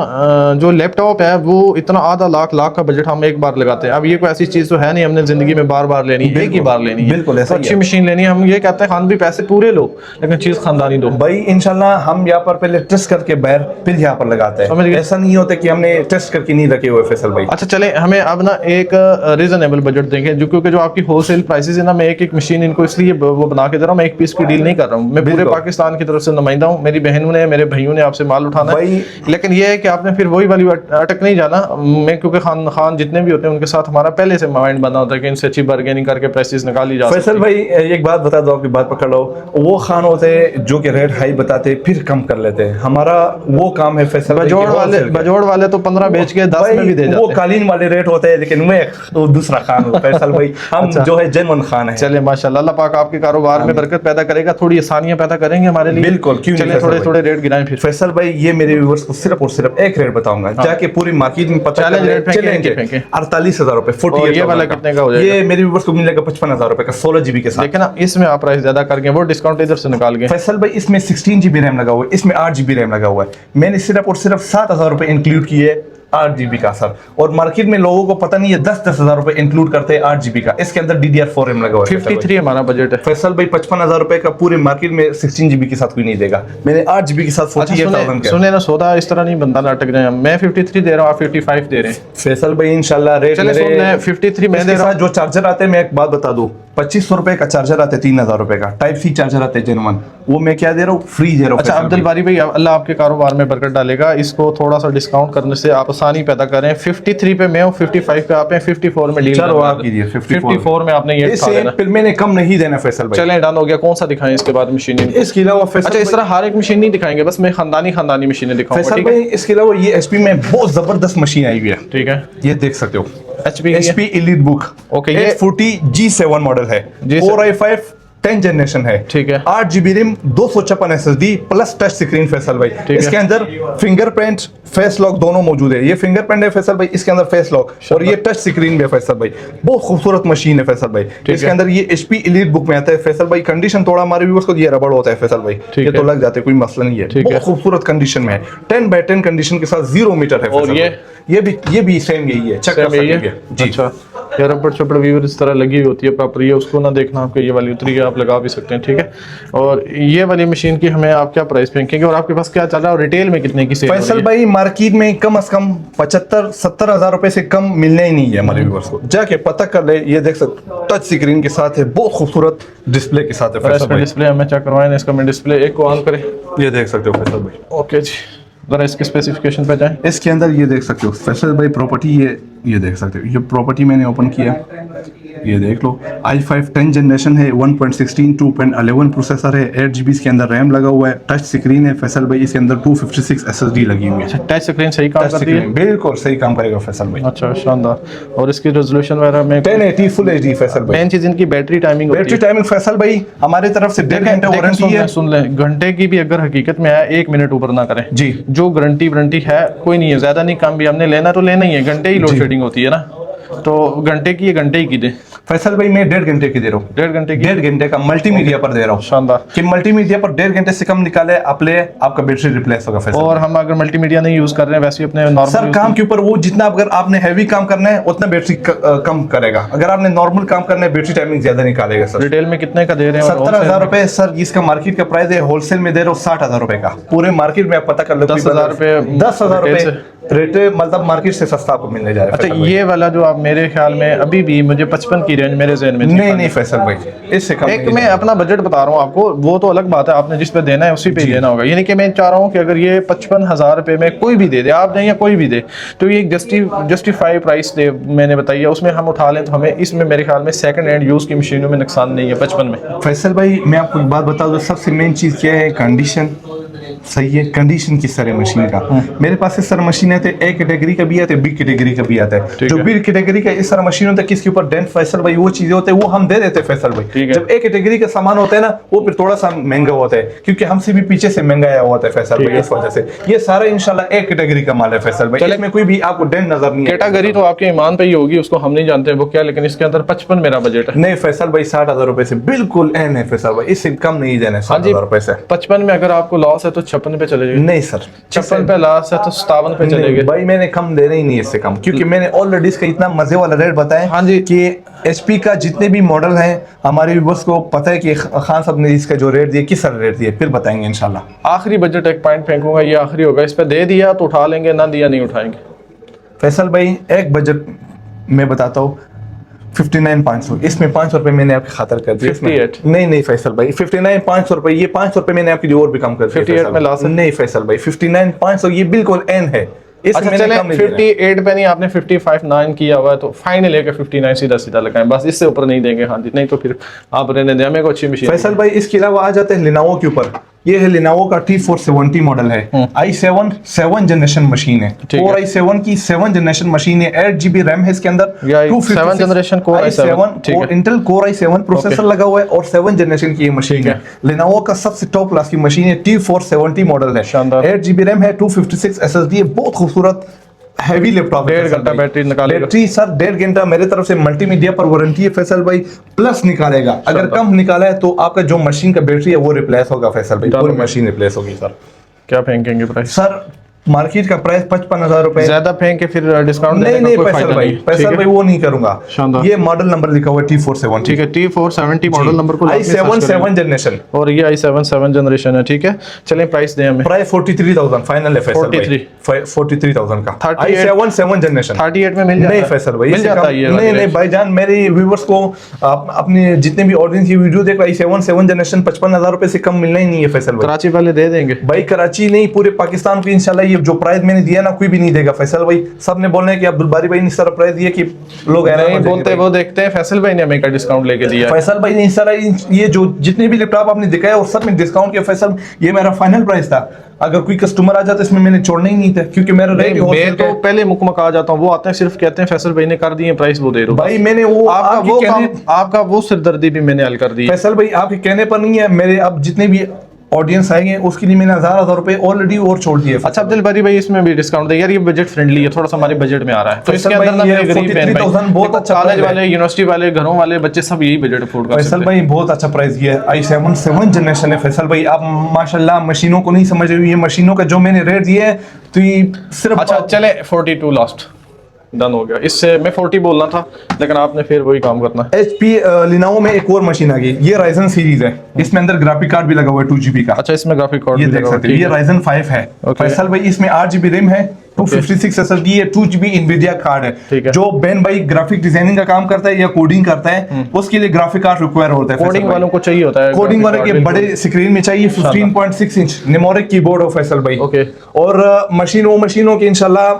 A: जो लैपटॉप है वो इतना आधा लाख का बजट हम एक बार लगाते हैं। अब ये कोई ऐसी चीज तो है नहीं हमने जिंदगी में बार बार लेनी है, एक ही बार लेनी है।
B: बिल्कुल ऐसा ही
A: अच्छी
B: है।
A: मशीन लेनी है। हम ये कहते हैं खान भी पैसे पूरे लो लेकिन चीज खानदानी दो।
B: भाई इंशाल्लाह हम यहाँ पर पहले टेस्ट करके बाहर फिर यहाँ पर लगाते
A: समझ
B: हैं।
A: गए?
B: ऐसा नहीं होता कि हमने टेस्ट करके नहीं रखे हुए फैसल भाई।
A: अच्छा, चले हमें अब ना एक रीजनेबल बजट देंगे, जो क्योंकि जो आपकी होलसेल प्राइसेस है ना, मैं एक मशीन इनको इसलिए वो बना के दे रहा हूँ, मैं एक पीस की डील नहीं कर रहा हूँ। मैं पूरे पाकिस्तान की तरफ से नुमाइंदा हूँ, मेरी बहनों ने, मेरे भाइयों ने आपसे माल उठाना है। लेकिन ये है कि आपने फिर वही वाली अटक नहीं जाना। मैं क्योंकि खान जितने भी होते हैं उनके साथ हमारा पहले से माइंड बना होता है कि इनसे अच्छी बार्गेनिंग करके प्राइसेस निकाली जा सकती है।
B: फैसल भाई एक बात बता दो, आपकी बात पकड़ लो। वो खान होते हैं जो कि रेट हाई बताते फिर कम कर लेते हैं। हमारा वो काम है फैसल भाई।
A: बजोड़ वाले तो 15 बेच के 10 में भी दे जाते हैं।
B: वो कालीन वाले रेट होते हैं, लेकिन मैं तो दूसरा खान हूँ फैसल भाई। हम जो है जेन्युइन खान है।
A: चले माशाल्लाह, अल्लाह पाक आपके कारोबार में बरकत पैदा करेगा, थोड़ी आसानियां पैदा करेंगे हमारे लिए।
B: बिल्कुल, क्यों नहीं।
A: चले थोड़े रेट गिराएं फिर।
B: फैसल भाई ये मेरे व्यूअर्स को सिर्फ और सिर्फ एक रेट बताऊंगा, जाके पूरी मार्केट में पता
A: चैलेंज रेट फेंके।
B: 48,000 रुपए। 48,000
A: ये वाला कितने का हो जाएगा?
B: ये मेरे व्यूअर्स को मिलेगा 55,000 रुपए का 16 GB के साथ।
A: लेकिन ना इसमें आप प्राइस ज्यादा करके वो डिस्काउंट इधर से निकाल के।
B: फैसल भाई इसमें 16 GB रैम लगा हुआ है, इसमें 8 GB रैम लगा हुआ है। मैंने सिर्फ और सिर्फ 7,000 रुपए इंक्लूड किए 8 GB का सर। और मार्केट में लोगों को पता नहीं है 10,000 रुपए इंक्लूड करते हैं 8 GB का। इसके अंदर DDR4 रैम लगा हुआ है।
A: 53 हमारा बजट है
B: फैसल भाई 55,000 रुपए का पूरे मार्केट में 16 GB के साथ कोई नहीं देगा। मैंने 8 GB के साथ 48,000 का।
A: सुने ना, सौदा इस तरह नहीं बनता ना, अटक जाए। मैं 53 दे रहा हूँ, आप 55 दे रहे हैं।
B: फैसल भाई इंशाल्लाह रेट
A: चले सुन ले, 53 मैं दे रहा हूँ।
B: जो चार्जर आते हैं मैं एक बात बता दूं, 2500 रुपए का चार्जर आता है, 3000 रुपए का टाइप सी चार्जर आता है जेनुअन, वो मैं क्या दे रहा हूँ, फ्री दे रहा हूँ।
A: अच्छा अब्दुल बारी भाई, अल्लाह आपके कारोबार में बरकत डालेगा, इसको थोड़ा सा डिस्काउंट करने से आप आसानी पैदा करें। 53 पे मैं हूँ, 55 पे आप हैं, 54 में डील
B: चलो आप कीजिए,
A: 54 में आपने ये उठा लेना।
B: फिर मैंने कम नहीं देना फैसल भाई।
A: चलें डन हो गया। कौन सा दिखाएं इसके बाद मशीन?
B: इसके अलावा
A: अच्छा इस तरह हर एक मशीन नहीं दिखाएंगे, बस मैं खानदानी मशीनें दिखाऊंगा।
B: फैसल
A: ठीक
B: भाई
A: है,
B: इसके अलावा ये एचपी में बहुत जबरदस्त मशीन आई हुई है,
A: ठीक है,
B: ये देख सकते हो,
A: HP
B: एलीट बुक।
A: ओके, ये
B: 840 G7 मॉडल है,
A: जी,
B: 4i5 10 जनरेशन है,
A: ठीक है,
B: 8 GB RAM, 256 SSD plus touch screen Faisal भाई। इसके अंदर फिंगरप्रिंट फेस लॉक दोनों मौजूद है, ये फिंगरप्रिंट है फैसल भाई, इसके अंदर फेस लॉक और ये टच स्क्रीन भी है फैसल भाई। बहुत खूबसूरत मशीन है फैसल भाई। इसके अंदर ये HP एलीट बुक में आता है फैसल भाई। कंडीशन थोड़ा हमारे व्यूअर्स को ये रबड़ होता है फैसल भाई, ये तो लग जाते, कोई मसला नहीं है, बहुत खूबसूरत कंडीशन में है, 10x10 कंडीशन के साथ 0 मीटर है।
A: और
B: ये भी सेम यही है, चेक कर सकते हैं जी।
A: अच्छा ये रबड़ चपड़ व्यूअर इस तरह लगी होती है प्रॉपर, ये उसको ना देखना आपको, ये वाली उतरी है, आप लगा भी सकते हैं, ठीक है। और ये वाली मशीन की हमें आप क्या प्राइस फेंकेंगे और आपके पास क्या चल रहा है और रिटेल में कितने की सेल?
B: फैसल भाई मार्केट में कम से कम 75-70 हजार रुपए से कम मिलने ही नहीं है हमारे व्यूअर्स को, जाके पता कर ले। ये देख सकते टच स्क्रीन के साथ है, बहुत खूबसूरत डिस्प्ले के साथ है फैसल भाई।
A: डिस्प्ले हमें चेक करवाएं, इसका मैं डिस्प्ले एक को ऑन करें,
B: ये देख सकते हो फैसल भाई।
A: ओके जी, जरा इसके स्पेसिफिकेशन पे जाएं।
B: इसके अंदर ये देख सकते हो फैसल भाई प्रॉपर्टी, ये देख सकते हो, ये प्रॉपर्टी मैंने ओपन किया, ये देख लो, i5 10 जनरेशन है, 1.16 2.11 प्रोसेसर है, 8 GB इसके अंदर रैम लगा हुआ है, टच स्क्रीन है फैसल भाई। इसके अंदर 256 SSD लगी हुई है।
A: टच स्क्रीन सही काम करती है?
B: बिल्कुल सही काम करेगा फैसल भाई।
A: अच्छा शानदार। और इसकी रेजोल्यूशन वगैरह में
B: 1080 फुल HD फैसल भाई।
A: मेन चीज इनकी बैटरी टाइमिंग होती है।
B: बैटरी टाइमिंग फैसल भाई हमारे तरफ से 1.5 घंटे वारंटी है।
A: सुन ले, घंटे की भी अगर हकीकत में है 1 मिनट ऊपर ना करें
B: जी,
A: जो वारंटी है कोई नहीं है, ज्यादा नहीं, कम भी हमने लेना तो लेना ही है, घंटे ही लोड शेडिंग होती है ना, तो घंटे की ये घंटे ही की दे।
B: फैसल भाई मैं 1.5 घंटे की दे रहा हूँ,
A: 1.5
B: घंटे का मल्टीमीडिया पर दे रहा हूँ।
A: शानदार।
B: कि मल्टीमीडिया पर 1.5 घंटे से कम निकाले आप ले, आपका बैटरी रिप्लेस होगा फैसल।
A: और हम अगर मल्टीमीडिया नहीं यूज कर रहे हैं वैसे अपने नॉर्मल
B: सर काम के ऊपर वो जितना अगर आपने हैवी काम करना है उतना बैटरी कम करेगा, अगर आपने नॉर्मल काम करना है बैटरी टाइमिंग ज्यादा निकालेगा सर।
A: रिटेल में कितने का दे रहे हैं?
B: 70,000 रुपए सर, इसका मार्केट का प्राइस है, होलसेल में दे रहा हूँ 60,000 रुपए का। पूरे मार्केट में आप पता कर लो
A: 10,000 रुपए
B: 10,000 रुपए रेट, मतलब मार्केट से सस्ता आपको मिलने जा रहा है।
A: अच्छा ये वाला जो आप मेरे ख्याल में अभी भी मुझे 55 की रेंज मेरे ज़हन में
B: नहीं फैसल भाई, इससे कम
A: एक मैं अपना बजट बता रहा हूँ आपको, वो तो अलग बात है, आपने जिस पे देना है उसी पे लेना होगा। यानी कि मैं चाह रहा हूँ कि अगर ये 55,000 रुपए में कोई भी दे दे, आप दें या कोई भी दे, तो ये एक जस्टिफाई प्राइस दे मैंने बताई है, उसमें हम उठा लें तो हमें इसमें मेरे ख्याल में सेकंड हैंड यूज की मशीनों में नुकसान नहीं है 55 में।
B: फैसल भाई मैं आपको एक बात बता दूं, सबसे मेन चीज क्या है, कंडीशन सही है। कंडीशन किस तरह मशीन का, मेरे पास इस तरह मशीन है, ए कैटेगरी का भी आता है, बी कैटेगरी का भी आता है। जो बी कैटेगरी का इस तरह मशीन होता है किसके ऊपर डेंट फैसल भाई वो चीजें होते हैं वो हम दे देते हैं फैसल भाई। जब ए कैटेगरी का सामान होता है ना वो फिर थोड़ा सा महंगा होता है, क्योंकि हमसे भी पीछे से महंगा आया होता है फैसल भाई, इस वजह से ये सारा इंशाल्लाह ए कैटेगरी का माल है फैसल भाई, इसमें कोई भी आपको डेंट नजर नहीं है।
A: कैटेगरी तो आपके ईमान पे ही होगी, उसको हम नहीं जानते वो क्या, लेकिन इसके अंदर 55 मेरा बजट है।
B: नहीं फैसल भाई 60,000 रुपए से बिल्कुल एन है फैसल भाई, इससे कम नहीं देना है 60,000 रुपए से।
A: 55 में अगर आपको लॉस है तो 56 पे चले जाइए।
B: नहीं सर
A: 56 पे लॉस है तो 57 पे चलेंगे
B: भाई, मैंने कम देना ही नहीं इससे कम, क्योंकि मैंने ऑलरेडी इसका इतना मजे वाला रेट बताया।
A: हाँ जी,
B: कि एचपी का जितने भी मॉडल हैं हमारे व्यूअर्स को पता है कि खान साहब ने इसका जो रेट दिया किस तरह रेट दिया, फिर बताएंगे इंशाल्लाह।
A: आखिरी बजट एक पॉइंट फेंकूंगा, ये आखिरी होगा, इस पे दे दिया तो उठा लेंगे, ना दिया नहीं उठाएंगे।
B: फैसल भाई एक बजट मैं बताता हूँ 59,500, इसमें 500 रुपए मैंने आपकी खातर कर दिया।
A: 58
B: नहीं फैसल भाई 59,500 रुपए, ये 500 रुपए मैंने आपकी और भी कम कर दिया।
A: 58 में लॉस है?
B: नहीं फैसल भाई 59,500 ये बिल्कुल एन है।
A: अच्छा चले 58 पे नहीं, आपने 55.9 किया हुआ है तो फाइनल है कि 59 सीधा लगाएं, बस इससे ऊपर नहीं देंगे। हाँ जी, नहीं तो फिर आप रहने दें, हमें को अच्छी मशीन।
B: फैसल भाई इसके अलावा आ जाते हैं लिनोवो के ऊपर, ये है लिनोवो का T470 मॉडल है, i7 7 जनरेशन मशीन है, Core i7 की 7 जनरेशन मशीन है, 8 GB रैम है इसके अंदर,
A: 7 जनरेशन Core i7
B: और इंटेल Core i7 प्रोसेसर लगा हुआ है और 7 जनरेशन की ये मशीन है। लिनोवो का सबसे टॉप क्लास की मशीन है, T470 मॉडल है, 8 GB रैम है, 256 SSD है, बहुत खूबसूरत हैवी लैपटॉप है।
A: 1.5 घंटा बैटरी निकालेगा।
B: बैटरी सर 1.5 घंटा मेरे तरफ से मल्टीमीडिया पर वारंटी है फैसल भाई, प्लस निकालेगा। अगर कम निकाला है तो आपका जो मशीन का बैटरी है वो रिप्लेस होगा फैसल भाई, पूरी मशीन रिप्लेस होगी सर।
A: क्या फेंकेंगे प्राइस?
B: सर मार्केट का प्राइस 55,000 रुपए।
A: ज्यादा फेंक के फिर डिस्काउंट
B: नहीं फैसल भाई, फैसल भाई वो नहीं करूंगा।
A: शानदार।
B: ये मॉडल नंबर लिखा हुआ है T470।
A: ठीक है, T470 मॉडल नंबर को
B: i7 7 जनरेशन
A: और ये i7 7 जनरेशन है। ठीक है, चलें प्राइस दें हमें।
B: प्राइस 43,000 फाइनल है फैसल भाई, 43,000 का i7 7 जनरेशन
A: 38 में मिल जाता है।
B: नहीं फैसल भाई,
A: मिल जाता है ये।
B: नहीं भाईजान, मेरे व्यूअर्स को अपने जितने भी ऑडियंस ये वीडियो देख रहा है, i7 7 जनरेशन 55,000 रुपए से कम मिलना ही नहीं है फैसल भाई।
A: कराची वाले दे देंगे
B: भाई, कराची नहीं पूरे पाकिस्तान को इंशाल्लाह ये जो प्राइस मैंने दिया ना कोई भी नहीं देगा फैसल भाई। सब ने बोलना है कि अब्दुल बारी भाई ने इस तरह प्राइस दिया कि लोग
A: नहीं बोलते, वो देखते हैं फैसल भाई ने हमें का डिस्काउंट लेके दिया।
B: फैसल भाई ने इस तरह ये जो जितने भी लैपटॉप आपने दिखाया और सब में डिस्काउंट किया फैसल, ये मेरा फाइनल प्राइस था। अगर कोई कस्टमर आ जाता इसमें मैंने छोड़ना ही नहीं था, क्योंकि मेरा रेट
A: मैं तो पहले मुकम्मल आ जाता हूँ, वो आते हैं सिर्फ कहते हैं फैसल भाई ने कर दिए प्राइस, वो दे दो
B: भाई। मैंने वो
A: आपका वो सिरदर्दी भी मैंने हल कर दी।
B: फैसल भाई आपके कहने पर नहीं है, मेरे अब जितने भी ऑडियंस आएंगे उसके लिए मैंने 1,000 रुपए ऑलरेडी और छोड़ दिए।
A: अच्छा अब्दुल बारी भाई, इसमें भी डिस्काउंट दे यार, ये बजट फ्रेंडली है, थोड़ा सा हमारे बजट में आ रहा है। तो इसके अंदर ना मेरे गरीब बहन भाई, बहुत अच्छा, कॉलेज वाले, यूनिवर्सिटी वाले, घरों वाले बच्चे सब यही बजट अफोर्ड कर सकते हैं।
B: फैसल भाई बहुत अच्छा प्राइस ये है, i7 7 जनरेशन है फैसल भाई। आप माशाल्लाह मशीनों को नहीं समझ रहे, ये मशीनों का जो मैंने रेट दिया है तो ये सिर्फ।
A: अच्छा चले 42 लास्ट डन हो गया, इससे मैं 40 बोलना था लेकिन आपने फिर वही काम करना है।
B: HP लिनोवो में एक और मशीन आ गई, ये राइजन सीरीज है, इसमें अंदर ग्राफिक कार्ड भी लगा हुआ है 2GB का।
A: अच्छा इसमें ग्राफिक कार्ड
B: ये देख सकते हैं, ये राइजन 5 है फैसल भाई। इसमें 8GB रैम है, 256 SSD है, 2GB इनविडिया कार्ड है। जो बेन भाई ग्राफिक डिजाइनिंग का काम करता है या कोडिंग करता है उसके लिए ग्राफिक कार्ड रिक्वायर होता है।
A: कोडिंग वालों को चाहिए होता है,
B: कोडिंग वाले के बड़े स्क्रीन में चाहिए। 15.6 इंच न्यूमेरिक कीबोर्ड हो फैसल भाई। और मशीनों के इंशाल्लाह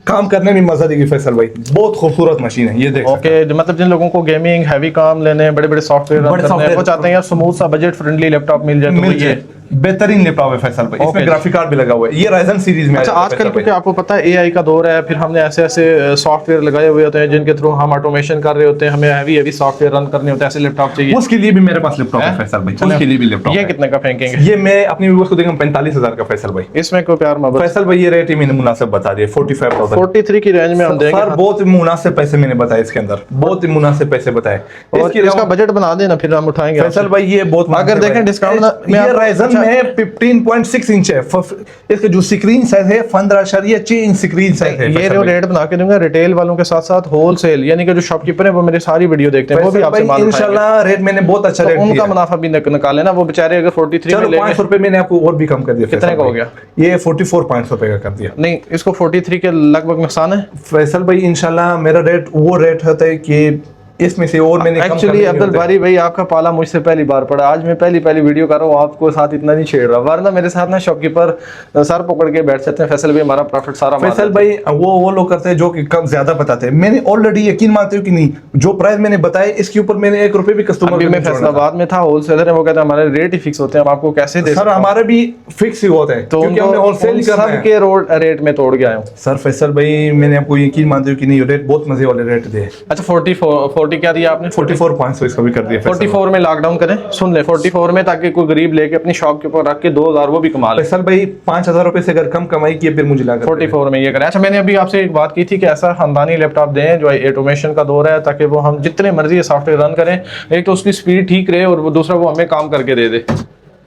B: काम करने में मजा देगी फैसल भाई, बहुत खूबसूरत मशीन है ये देख।
A: मतलब जिन लोगों को गेमिंग हैवी काम लेने, बड़े बड़े सॉफ्टवेयर रन करने हैं, वो चाहते हैं यार स्मूथ सा बजट फ्रेंडली लैपटॉप मिल जाए, तो ये
B: बेहतरीन लैपटॉप है फैसल भाई। इसमें ग्राफिक कार्ड भी लगा हुआ है, ये राइजन सीरीज में।
A: अच्छा आजकल क्योंकि आपको पता है AI का दौर है, फिर हमने ऐसे ऐसे सॉफ्टवेयर लगाए हुए होते हैं जिनके थ्रू हम ऑटोमेशन कर रहे होते हैं, हमें हैवी सॉफ्टवेयर रन करने होते हैं, ऐसे लैपटॉप चाहिए।
B: उसके लिए भी मेरे पास लैपटॉप है फैसल भाई, उसके लिए भी लैपटॉप।
A: ये कितने का फेंकेंगे?
B: ये मैं अपने व्यूअर्स को देंगे 45,000 का फैसल भाई।
A: इसमें कोई प्यार मोहब्बत
B: फैसल भाई, ये रेट ही मैंने मुनासिब बता दिया 45,000
A: 43 की रेंज में हम देंगे
B: सर। बहुत मुनासिब पैसे मैंने बताए इसके अंदर, बहुत ही मुनासिब पैसे बताए।
A: और इसका बजट बना देना फिर हम उठाएंगे
B: फैसल भाई। ये बहुत
A: अगर देखें डिस्काउंट में
B: राइजन में 15.6 इंच है, इसका जो स्क्रीन साइज है 15.6 इंच स्क्रीन साइज है।
A: ये जो रेट बना के दूंगा रिटेल वालों के साथ साथ होलसेल, यानी कि जो शॉपकीपर है वो मेरी सारी वीडियो देखते हैं, वो भी आपसे माल
B: इंशाल्लाह रेट मैंने बहुत अच्छा रेट दिया।
A: उनका मुनाफा भी निकाले ना, वो बेचारे अगर 43 में लेंगे।
B: 500 रुपए मैंने आपको और भी कम कर दिया।
A: कितने का हो गया
B: ये? 44,500 रुपए का कर दिया।
A: नहीं, इसको 43 के लगभग नुकसान है
B: फैसल भाई। इंशाल्लाह मेरा रेट वो रेट होता है कि इसमें से और मैंने
A: एक्चुअली अब्दुल बारी भाई आपका पाला मुझसे पहली बार पड़ा, आज मैं पहली वीडियो कर रहा हूँ, आपको साथ इतना नहीं छेड़ रहा, वरना मेरे साथ ना शॉपकीपर सर पकड़ के बैठ सकते हैं फैसल भाई, हमारा प्रॉफिट सारा।
B: फैसल भाई वो लोग करते हैं जो कि कम ज्यादा बताते हैं। मैंने ऑलरेडी यकीन मानते हो कि नहीं, जो प्राइस मैंने बताया इसके ऊपर मैंने 1 रुपए भी कस्टमर
A: में फैसलाबाद में था, होलसेलर है, वो कहते हैं हमारे रेट ही फिक्स होते हैं, हम आपको कैसे दे
B: सर? हमारे भी फिक्स ही होते हैं,
A: तो हमने होलसेल के रेट में तोड़ के आए हूँ सर।
B: फैसल भाई मैंने आपको यकीन मानते हो कि नहीं, रेट बहुत मजे वाले रेट दिए।
A: अच्छा 40 क्या दिया आपने?
B: 44,500 इसका भी कर दिया।
A: 44 में लॉकडाउन करें, सुन ले 44 में, ताकि कोई गरीब लेके अपनी शॉप के ऊपर रख के 2,000 वो भी कमा ले।
B: फैसल भाई 5,000 रुपए से अगर कम कमाई की फिर मुझे लागत
A: 44 में ये करें। अच्छा मैंने अभी आपसे एक बात की थी कि ऐसा खानदानी लैपटॉप दें जो ऑटोमेशन का दौर है, ताकि वो हम जितने मर्जी सॉफ्टवेयर रन करें, एक तो उसकी स्पीड ठीक रहे और वो दूसरा वो हमें काम करके दे दे।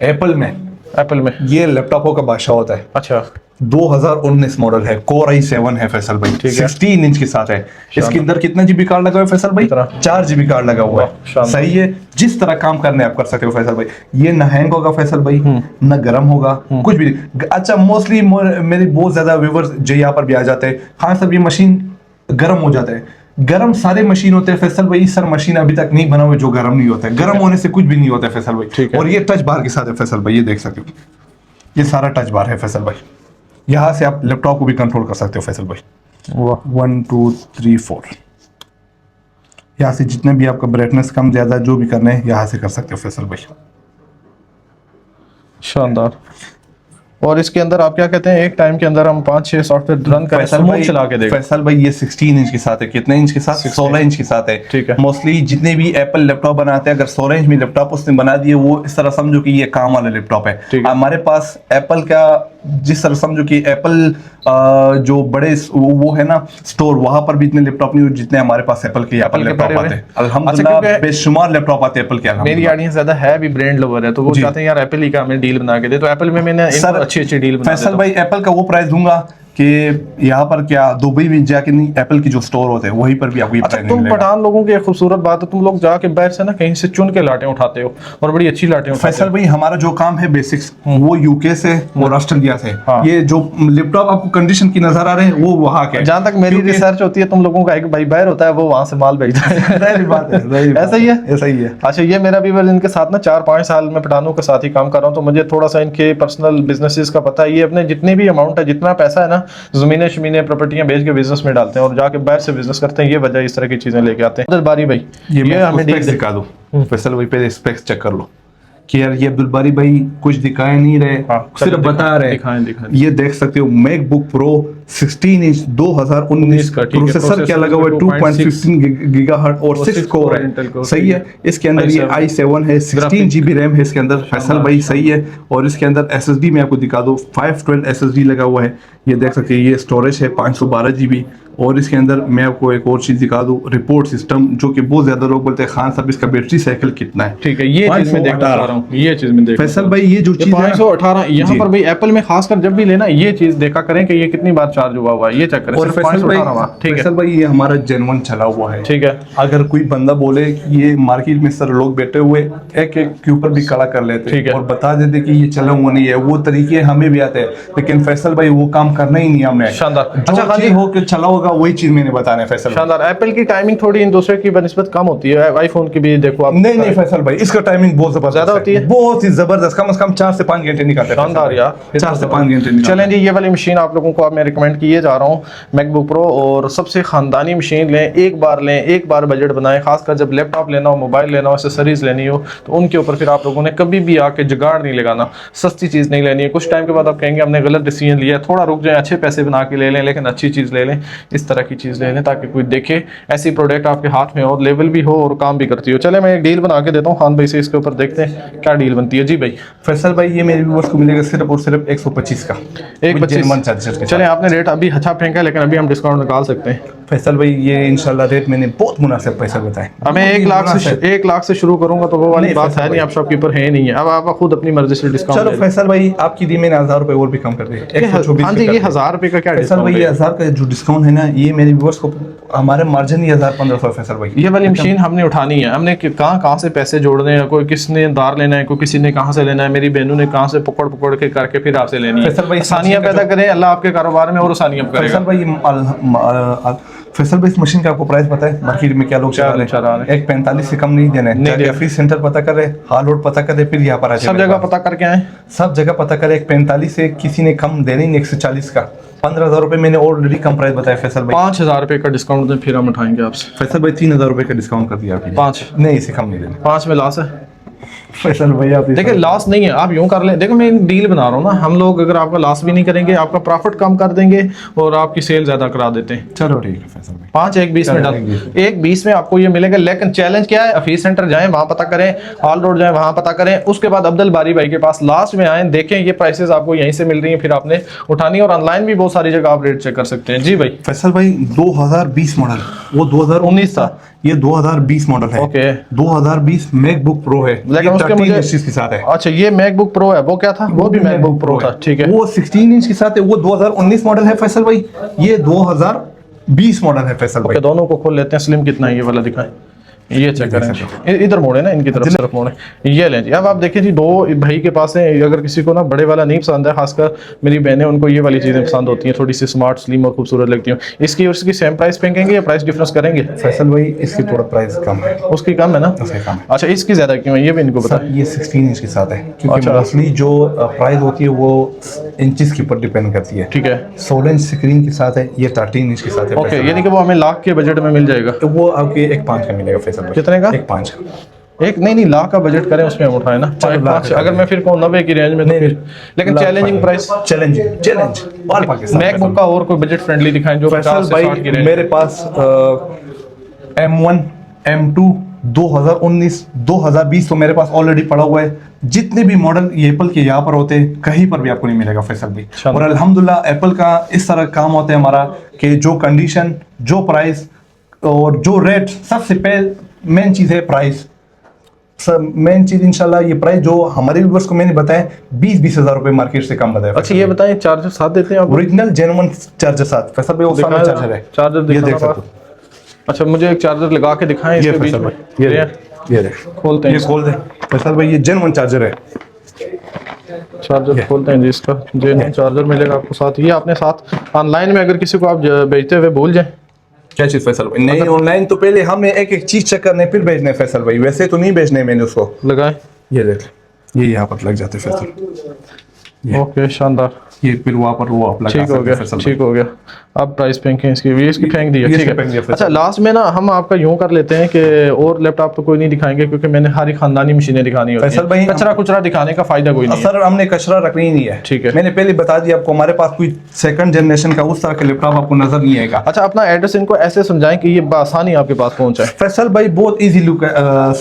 B: एप्पल में ये लैपटॉपों का बादशाह होता है।
A: अच्छा
B: 2019 मॉडल है, Core i7 है फैसल भाई, 16 इंच के साथ है। इसके अंदर कितना GB कार्ड लगा हुआ है फैसल भाई? 4 GB कार्ड लगा हुआ है। सही है, जिस तरह काम करने आप कर सकते हो फैसल भाई। ये न हैंग होगा फैसल भाई, न गर्म होगा, कुछ भी नहीं। अच्छा मोस्टली मेरी बहुत ज्यादा व्यूअर्स जो यहाँ पर भी आ जाते हैं, हाँ सर ये मशीन गर्म हो जाता है। गरम सारे मशीन होते हैं फैसल भाई, सर मशीन अभी तक नहीं बना हुआ जो गर्म नहीं होता है। गर्म होने से कुछ भी नहीं होता है फैसल भाई। और ये टच बार के साथ है फैसल भाई, ये देख सकते हो, ये सारा टच बार है फैसल भाई। यहाँ से आप लैपटॉप को भी कंट्रोल कर सकते हो फैसल भाई। 1 2 3 4 यहाँ से जितने भी आपका ब्राइटनेस कम ज्यादा जो भी करना है यहाँ से कर सकते हो फैसल भाई।
A: शानदार। और इसके अंदर आप क्या कहते हैं, एक टाइम के अंदर हम 5-6 सॉफ्टवेयर रन करें, स्मूथ चला के देगा।
B: फैसल भाई ये 16 इंच के साथ है, कितने इंच के साथ? 16 इंच के साथ है।
A: ठीक है।
B: मोस्टली जितने भी एप्पल लैपटॉप बनाते हैं, अगर 16 इंच में लैपटॉप उसने बना दिए, वो इस तरह समझो कि ये काम वाला लैपटॉप है। हमारे पास एप्पल का जिस तरह समझो कि एप्पल जो बड़े वो है ना स्टोर, वहां पर भी इतने लैपटॉप नहीं जितने हमारे पास एप्पल के लैपटॉप आते हैं। अल्हम्दुलिल्लाह बेशुमार लैपटॉप आते हैं एप्पल के।
A: मेरी ऑडियंस ज्यादा है भी ब्रांड लवर है, तो वो चाहते हैं यार एप्पल ही का हमें डील बना के दे, तो एप्पल में मैंने अच्छी डील बना।
B: फैसल भाई एप्पल का वो प्राइस दूंगा कि यहाँ पर क्या दुबई में जाके नहीं, एप्पल की जो स्टोर होते हैं वहीं पर भी आपको ये प्राइस
A: तुम पठान लोगों की एक खूबसूरत बात है, तुम लोग जाके बाहर से ना कहीं से चुन के लाटें उठाते हो और बड़ी अच्छी लाटें उठाते हो।
B: फैसल भाई हमारा जो काम है बेसिक्स वो यूके से और ऑस्ट्रेलिया से। ये जो लैपटॉप आपको कंडीशन की नजर आ रहे हैं वो वहाँ के।
A: जहाँ तक मेरी रिसर्च होती है, तुम लोगों का एक भाई बाहर होता है, वो वहाँ से माल भेजता है। ऐसा ही है,
B: ऐसा ही है।
A: अच्छा, ये मेरा भी इनके साथ ना 4-5 साल में पठानों के साथ ही काम कर रहा हूँ, तो मुझे थोड़ा सा इनके पर्सनल बिजनेसेस का पता है। ये अपने जितने भी अमाउंट है, जितना पैसा है ना, जमीनें प्रॉपर्टियां बेच के बिजनेस में डालते हैं और जाके बाहर से बिजनेस करते हैं। ये वजह इस तरह की चीजें लेके आते हैं। अब्दुल बारी भाई
B: ये हमें दिखा दो। फैसल भाई पहले स्पेक्स चेक कर लो कि यार ये अब्दुल बारी भाई कुछ दिखाए नहीं रहे, सिर्फ बता रहे। दिखाएं। ये देख सकते हो मैकबुक प्रो 16 इंच 2019 का, प्रोसेसर क्या लगा हुआ है 2.15 गीगाहर्ट्ज और 6 कोर है। सही है। इसके अंदर ये i7 है, 16 GB रैम है इसके अंदर। फैसल भाई सही है। और इसके अंदर SSD में आपको दिखा दो 512 SSD लगा हुआ है। ये देख सकते हैं। ये स्टोरेज है 512 GB। और इसके अंदर मैं आपको एक और चीज दिखा दूं, रिपोर्ट सिस्टम, जो कि बहुत ज्यादा लोग बोलते हैं खान साहब इसका बैटरी साइकिल कितना है।
A: ठीक है, ये चीज मैं देखना चाह रहा हूं। ये चीज मैं देख
B: फैसल भाई ये जो चीज
A: 518 यहाँ पर भाई एप्पल में खासकर जब भी लेना ये चीज देखा करें कि ये कितनी बार चार्ज हुआ है, ये चेक करें।
B: और फैसल भाई ये हमारा जेन्युइन चला हुआ है।
A: ठीक है।
B: अगर कोई बंदा बोले कि ये मार्केट में सर लोग बैठे हुए एक एक के ऊपर भी खड़ा कर लेते हैं और बता देते कि ये चला हुआ नहीं है, वो तरीके हमें भी आते हैं, लेकिन फैसल भाई वो काम करना ही नहीं हमने।
A: शानदार।
B: अच्छा खाली हो के चला होगा वही चीज मैंने बताना है फैसल।
A: शानदार। एप्पल की टाइमिंग थोड़ी इन दूसरे की बनिस्बत कम होती है, आईफोन की भी देखो आप।
B: नहीं फैसल भाई इसका टाइमिंग बहुत जबरदस्त
A: ज्यादा होती है,
B: बहुत ही जबरदस्त। कम से कम 4 से 5 घंटे निकालते हैं।
A: शानदार यार,
B: 4 से 5 घंटे।
A: चलें जी, ये वाली मशीन आप लोगों को अब मैं रिकमेंड किए जा रहा हूँ, मैकबुक प्रो। और सबसे खानदानी मशीन लें, एक बार बजट बनाएं। खासकर जब लैपटॉप लेना हो, मोबाइल लेना हो, एक्सेसरीज लेनी हो, तो उनके ऊपर फिर आप लोगों ने कभी भी आके जुगाड़ नहीं लगाना। सस्ती चीज़ नहीं लेनी है। कुछ टाइम के बाद आप कहेंगे हमने गलत डिसीजन लिया, थोड़ा रुक जाए, अच्छे पैसे बना के ले लें, लेकिन अच्छी चीज़ ले लें। इस तरह की चीज़ ले लें ताकि कोई देखे ऐसी प्रोडक्ट आपके हाथ में हो, लेवल भी हो और काम भी करती हो। चले मैं एक डील बना के देता हूँ खान भाई से, इसके ऊपर देखते हैं क्या डील बनती है। जी भाई
B: फैसल भाई ये मेरे व्यूअर्स को मिलेगा सिर्फ और सिर्फ 125 का,
A: 125। चले आपने रेट अभी अच्छा फेंका, लेकिन अभी हम डिस्काउंट निकाल सकते हैं।
B: फैसल भाई ये इंशाल्लाह रेट मैंने बहुत मुनासिब पैसा बताया।
A: हमें 1 लाख से शुरू करूंगा तो वो वाली बात है नहीं, आप शॉपकीपर है नहीं है। अब आप खुद अपनी मर्जी से डिस्काउंट।
B: चलो फैसल भाई आपकी दी मैंने 1000 रुपए और भी कम कर दिए।
A: हाँ जी, ये 1000 रुपए का क्या
B: फैसल भाई? 1000 का जो डिस्काउंट है ना, ये मेरे व्यूअर्स को हमारे मार्जिन ही 1500 फैसल भाई।
A: ये वाली मशीन हमने उठानी है, हमने कहाँ से पैसे जोड़ने हैं, कोई किसने दार लेना है, कोई किसी ने कहाँ से लेना है, मेरी बहनों ने कहाँ से पकड़ के करके फिर आपसे लेनी है। फैसल भाई आसानियां पैदा करें अल्लाह आपके कारोबार में और आसानियां करेगा।
B: फैसल भाई इस मशीन का आपको प्राइस पता है मार्केट में क्या लोग चला रहे हैं? एक 45 से कम नहीं देना है। फ्री सेंटर पता करे, हाल रोड पता करे, फिर यहाँ पर आ
A: सब जगह पता करके आए,
B: सब जगह पता करे। एक 45 से किसी ने कम देने नहीं, 140 का 15,000 रुपए मैंने ऑलरेडी कम प्राइस बताया फैसल भाई।
A: 5,000 रुपए का डिस्काउंट दें फिर हम उठाएंगे आपसे।
B: फैसल भाई 3,000 रुपए का डिस्काउंट कर दिया आपने।
A: 5
B: नहीं, इसे कम नहीं देना।
A: 5 में लॉस है
B: फैसल भाई। आप
A: देखिए लॉस नहीं है, आप यूं कर लें। देखो मैं डील बना रहा हूँ ना, हम लोग अगर आपका लॉस भी नहीं करेंगे, आपका प्रॉफिट कम कर देंगे और आपकी सेल ज्यादा करा देते हैं।
B: चलो ठीक है फैसल भाई।
A: 5 120 में डाल, 120 में आपको ये मिलेगा। लेकिन चैलेंज क्या है? ऑफिस सेंटर जाएं, वहां पता करें, हॉल रोड जाएं, वहां पता करें, उसके बाद अब्दुल बारी भाई के पास लास्ट में आए, देखें ये प्राइसेस आपको यहीं से मिल रही हैं, फिर आपने उठानी है। और ऑनलाइन भी बहुत सारी जगह आप रेट चेक कर सकते हैं। जी भाई
B: फैसल भाई 2020 मॉडल, वो 2019 था, ये 2020 मॉडल है।
A: ओके
B: 2020 मैकबुक प्रो है,
A: लेकिन उसके मुझे
B: के साथ है।
A: अच्छा ये मैकबुक प्रो है, वो क्या था? वो भी मैकबुक प्रो था। ठीक है,
B: वो 16 इंच के साथ है, वो 2019 मॉडल है फैसल भाई। ये 2020 मॉडल है फैसल भाई।
A: दोनों को खोल लेते हैं। स्लिम कितना है ये वाला दिखाएं, ये चेक करें। इधर मोड़े ना, इनकी तरफ सिर्फ मोड़े। ये लें जी। अब आप देखिए जी, 2 भाई के पास है। अगर किसी को ना बड़े वाला नहीं पसंद है, खासकर मेरी बहनें, उनको ये वाली चीजें पसंद होती हैं, थोड़ी सी स्मार्ट, स्लिम और खूबसूरत लगती हैं। इसकी और उसकी सेम प्राइस फेंकेंगे या प्राइस डिफरेंस करेंगे?
B: फैसल भाई इसकी थोड़ा प्राइस कम है।
A: उसकी कम है ना? अच्छा इसकी ज्यादा क्यों है ये भी इनको पता है?
B: ये 16 इंच के साथ है, क्योंकि मोस्टली जो प्राइस होती है वो इंचेस के ऊपर डिपेंड करती है।
A: ठीक है,
B: 16 इंच स्क्रीन के साथ है, ये 13 इंच के साथ है।
A: ओके, यानी कि वो हमें लाख के बजट में मिल जाएगा।
B: तो वो आपके 1.5 का मिलेगा फैसल भाई।
A: कितने का?
B: 1.5
A: एक नहीं लाख का बजट करें, उसमें हम उठाए ना 5 अगर मैं फिर कहूँ 90 की रेंज में, तो फिर लेकिन challenging price.
B: Challenge all Pakistan.
A: MacBook का और कोई बजट फ्रेंडली दिखाएं जो 50 से 60 की रेंज।
B: मेरे पास M1 M2 2019 2020 तो मेरे पास ऑलरेडी पड़ा हुआ है। जितने भी मॉडल ये एप्पल के यहाँ पर होते हैं कहीं पर भी आपको नहीं मिलेगा फैसल भाई। और अल्हम्दुलिल्लाह एप्पल का इस तरह काम होता है हमारा कि जो कंडीशन, जो प्राइस और जो रेट, सबसे पहले मेन चीज़ है प्राइस। मेन चीज इंशाल्लाह ये प्राइस जो हमारे व्यूअर्स को मैंने बताया 20-20 हज़ार रुपए मार्केट से कम बताया।
A: अच्छा ये बताएं चार्जर साथ देते हैं आप?
B: ओरिजिनल जेन्युइन चार्जर साथ। फैसल भाई वो सामने चार्जर है,
A: चार्जर
B: ये देख सकते हो।
A: अच्छा मुझे एक चार्जर लगा के दिखाएं इसके बीच में।
B: ये देख,
A: खोलते हैं,
B: ये खोल दे फैसल भाई, ये जेन्युइन चार्जर है।
A: चार्जर खोलते हैं जी, इसका जेन्युइन चार्जर मिलेगा आपको साथ। ये आपने साथ ऑनलाइन में अगर किसी को आप भेजते हुए भूल जाए
B: क्या चीज फैसल भाई? नहीं, ऑनलाइन तो पहले हमने एक एक चीज चेक करने फिर भेजने फैसल भाई, वैसे तो नहीं भेजने मैंने उसको।
A: लगाए,
B: ये देख, ये यहाँ पर लग जाते फैसल।
A: ओके शानदार,
B: ये फिर वहाँ पर वो आप लगा
A: ठीक हो गया, ठीक हो गया। अब प्राइस फेंकें इसकी, ये इसकी फेंक दी है, ठीक है। अच्छा लास्ट में ना हम आपका यूं कर लेते हैं कि और लैपटॉप तो कोई नहीं दिखाएंगे क्योंकि मैंने हर खानदानी मशीनें दिखानी होती हैं। कचरा कुचरा दिखाने का फायदा कोई नहीं है
B: सर, हमने कचरा रखना ही नहीं है, ठीक है। मैंने पहले बता दिया आपको, हमारे पास कोई सेकंड जनरेशन का उस तरह का लैपटॉप आपको नजर नहीं आएगा।
A: अच्छा अपना एड्रेस इनको ऐसे समझाएं कि ये आसानी आपके पास पहुंचाए।
B: फैसल भाई बहुत इजी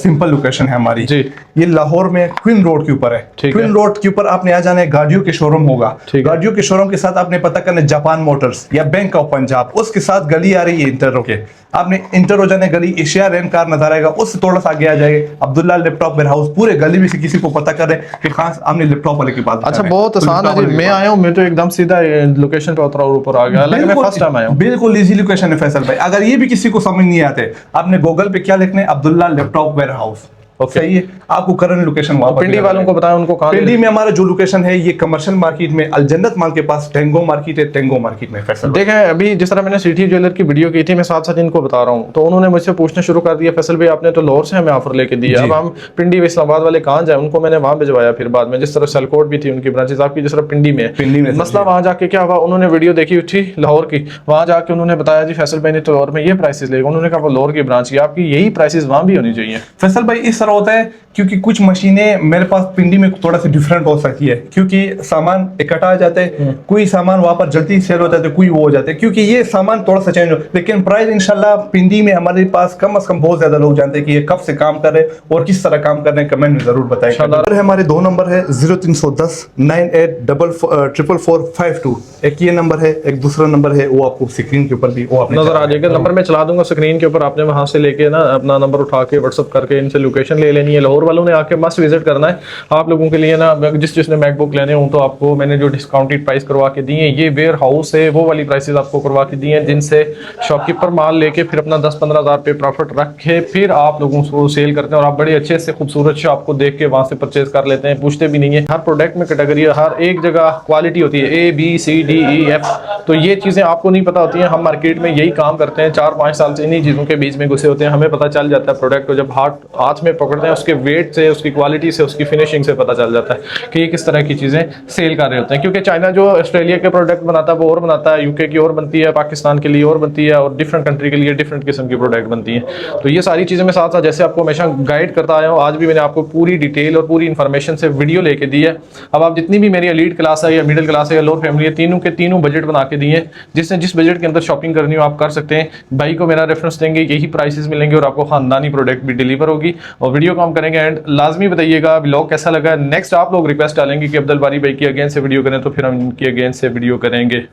B: सिंपल लोकेशन है हमारी जी। ये लाहौर में क्वीन रोड के ऊपर है। क्वीन रोड के ऊपर आपने आ जाना है, गाड़ियों के शोरूम होगा, गाड़ियों के शोरूम के साथ आपने पता करना जापान मोटर्स या बैंक ऑफ पंजाब, उसके साथ गली आ रही है इंटर के, आपने इंटर हो जाने गली एशिया रेन कार नजर आएगा, उससे थोड़ा सा आगे आ जाएगा अब्दुल्ला लैपटॉप वेयर हाउस। पूरे गली में से किसी को पता कर रहे कि खास आपने लैपटॉप वाले की बात।
A: अच्छा बहुत आसान है, मैं आया हूँ, मैं तो एकदम सीधा लोकेशन पे उतरा और ऊपर आ गया, मैं फर्स्ट टाइम आया हूँ।
B: बिल्कुल इजी लोकेशन है फैसल भाई। अगर ये भी किसी को समझ नहीं आते, आपने गूगल पे क्या लिखना है, अब्दुल्ला लैपटॉप वेयर हाउस, सही है, आपको करंट लोकेशन वहां पर।
A: पिंडी वालों को बताएं उनको कहां।
B: पिंडी में हमारा जो लोकेशन है ये कमर्शियल मार्केट में अलजन्नत माल के पास टेंगो मार्केट है, टेंगो मार्केट में फैसल।
A: देखें अभी जिस तरह मैंने सिटी ज्वेलर की वीडियो की थी, मैं साथ साथ इनको बता रहा हूं, तो उन्होंने मुझसे पूछना शुरू कर दिया, फैसल भाई आपने तो लाहौर से हमें ऑफर लेके दिया, अब हम पिंडी व इस्लामाबाद वाले कहां जाए। उनको मैंने वहां भिजवाया, फिर बाद में जिस तरह सलकोट भी थी उनकी ब्रांचेस आपकी जिस तरह पिंडी में मसला वहां जाके क्या हुआ, उन्होंने वीडियो देखी थी लाहौर की, वहां जाके उन्होंने बताया जी फैसल भाई ने तो लाहौर में ये प्राइसेस लेगा। उन्होंने कहा वो लाहौर की ब्रांच की, आपकी यही प्राइसेस वहां भी होनी चाहिए।
B: फैसल भाई इस तरह होता है क्योंकि कुछ मशीनें मेरे पास पिंडी में थोड़ा सा डिफरेंट हो सकती है, क्योंकि सामान इकट्ठा आ जाते हैं, कोई सामान वहां पर जल्दी सेल हो जाते हैं, कोई वो हो जाते हैं, क्योंकि ये सामान थोड़ा सा चेंज हो। लेकिन प्राइस इंशाल्लाह पिंडी में हमारे पास कम से कम बहुत ज्यादा लोग जानते हैं कि ये कब से काम कर रहे हैं और किस तरह काम कर रहे हैं, कमेंट में जरूर बताएं। हमारे 2 नंबर है 0310 98444552, एक ये नंबर है, एक दूसरा नंबर है वो आपको स्क्रीन के ऊपर भी वो
A: नजर आ जाएगा। नंबर मैं चला दूंगा स्क्रीन के ऊपर, आपने वहां से लेके ना अपना नंबर उठा के व्हाट्सअप करके इनसे लोकेशन ले लेनी है। लाहौर वालों ने आके मस्ट विजिट करना है आप लोगों के लिए ना, जिसने मैकबुक लेने हो तो आपको मैंने जो डिस्काउंटेड प्राइस करवा के दी है, ये वेयर हाउस है वो वाली प्राइसेस आपको करवा के दी हैं, जिनसे शॉपकीपर माल लेके फिर अपना 10-15 हज़ार पे प्रॉफिट रखे, फिर आप लोगों को सेल करते हैं और आप बड़े अच्छे से खूबसूरत शॉप को देख के वहां से परचेज कर लेते हैं, पूछते भी नहीं है। हर प्रोडक्ट में कैटेगरी है, हर एक जगह क्वालिटी होती है, ABCDEF, तो ये चीजें आपको नहीं पता होती हैं। हम मार्केट में यही काम करते हैं, 4-5 साल से इन्हीं चीजों के बीच में घुसे होते हैं, हमें पता चल जाता है प्रोडक्ट को जब हाथ में पकड़ते हैं, उसके वेट से, उसकी क्वालिटी से, उसकी फिनिशिंग से पता चल जाता है कि ये किस तरह की चीजें सेल कर रहे होते हैं। क्योंकि चाइना जो ऑस्ट्रेलिया के प्रोडक्ट बनाता है वो और बनाता है, यूके की और बनती है, पाकिस्तान के लिए और बनती है, और डिफरेंट कंट्री के लिए डिफरेंट किस्म की प्रोडक्ट बनती है। तो ये सारी चीजें मैं साथ साथ जैसे आपको हमेशा गाइड करता आया हूँ, आज भी मैंने आपको पूरी डिटेल और पूरी इन्फॉर्मेशन से वीडियो लेके दी है। अब आप जितनी भी मेरी एलीट क्लास है या मिडिल क्लास है या लोअर फैमिली है, तीनों के तीनों बजट बना के दिए, जिसने जिस बजट के अंदर शॉपिंग करनी हो आप कर सकते हैं। भाई को मेरा रेफरेंस देंगे, यही प्राइसेस मिलेंगे और आपको खानदानी प्रोडक्ट भी डिलीवर होगी। और वीडियो को हम करेंगे एंड लाजमी बताइएगा ब्लॉग कैसा लगा। नेक्स्ट आप लोग रिक्वेस्ट डालेंगे कि अब्दुल बारी भाई की अगेन से वीडियो करें, तो फिर हम इनकी अगेन से वीडियो करेंगे।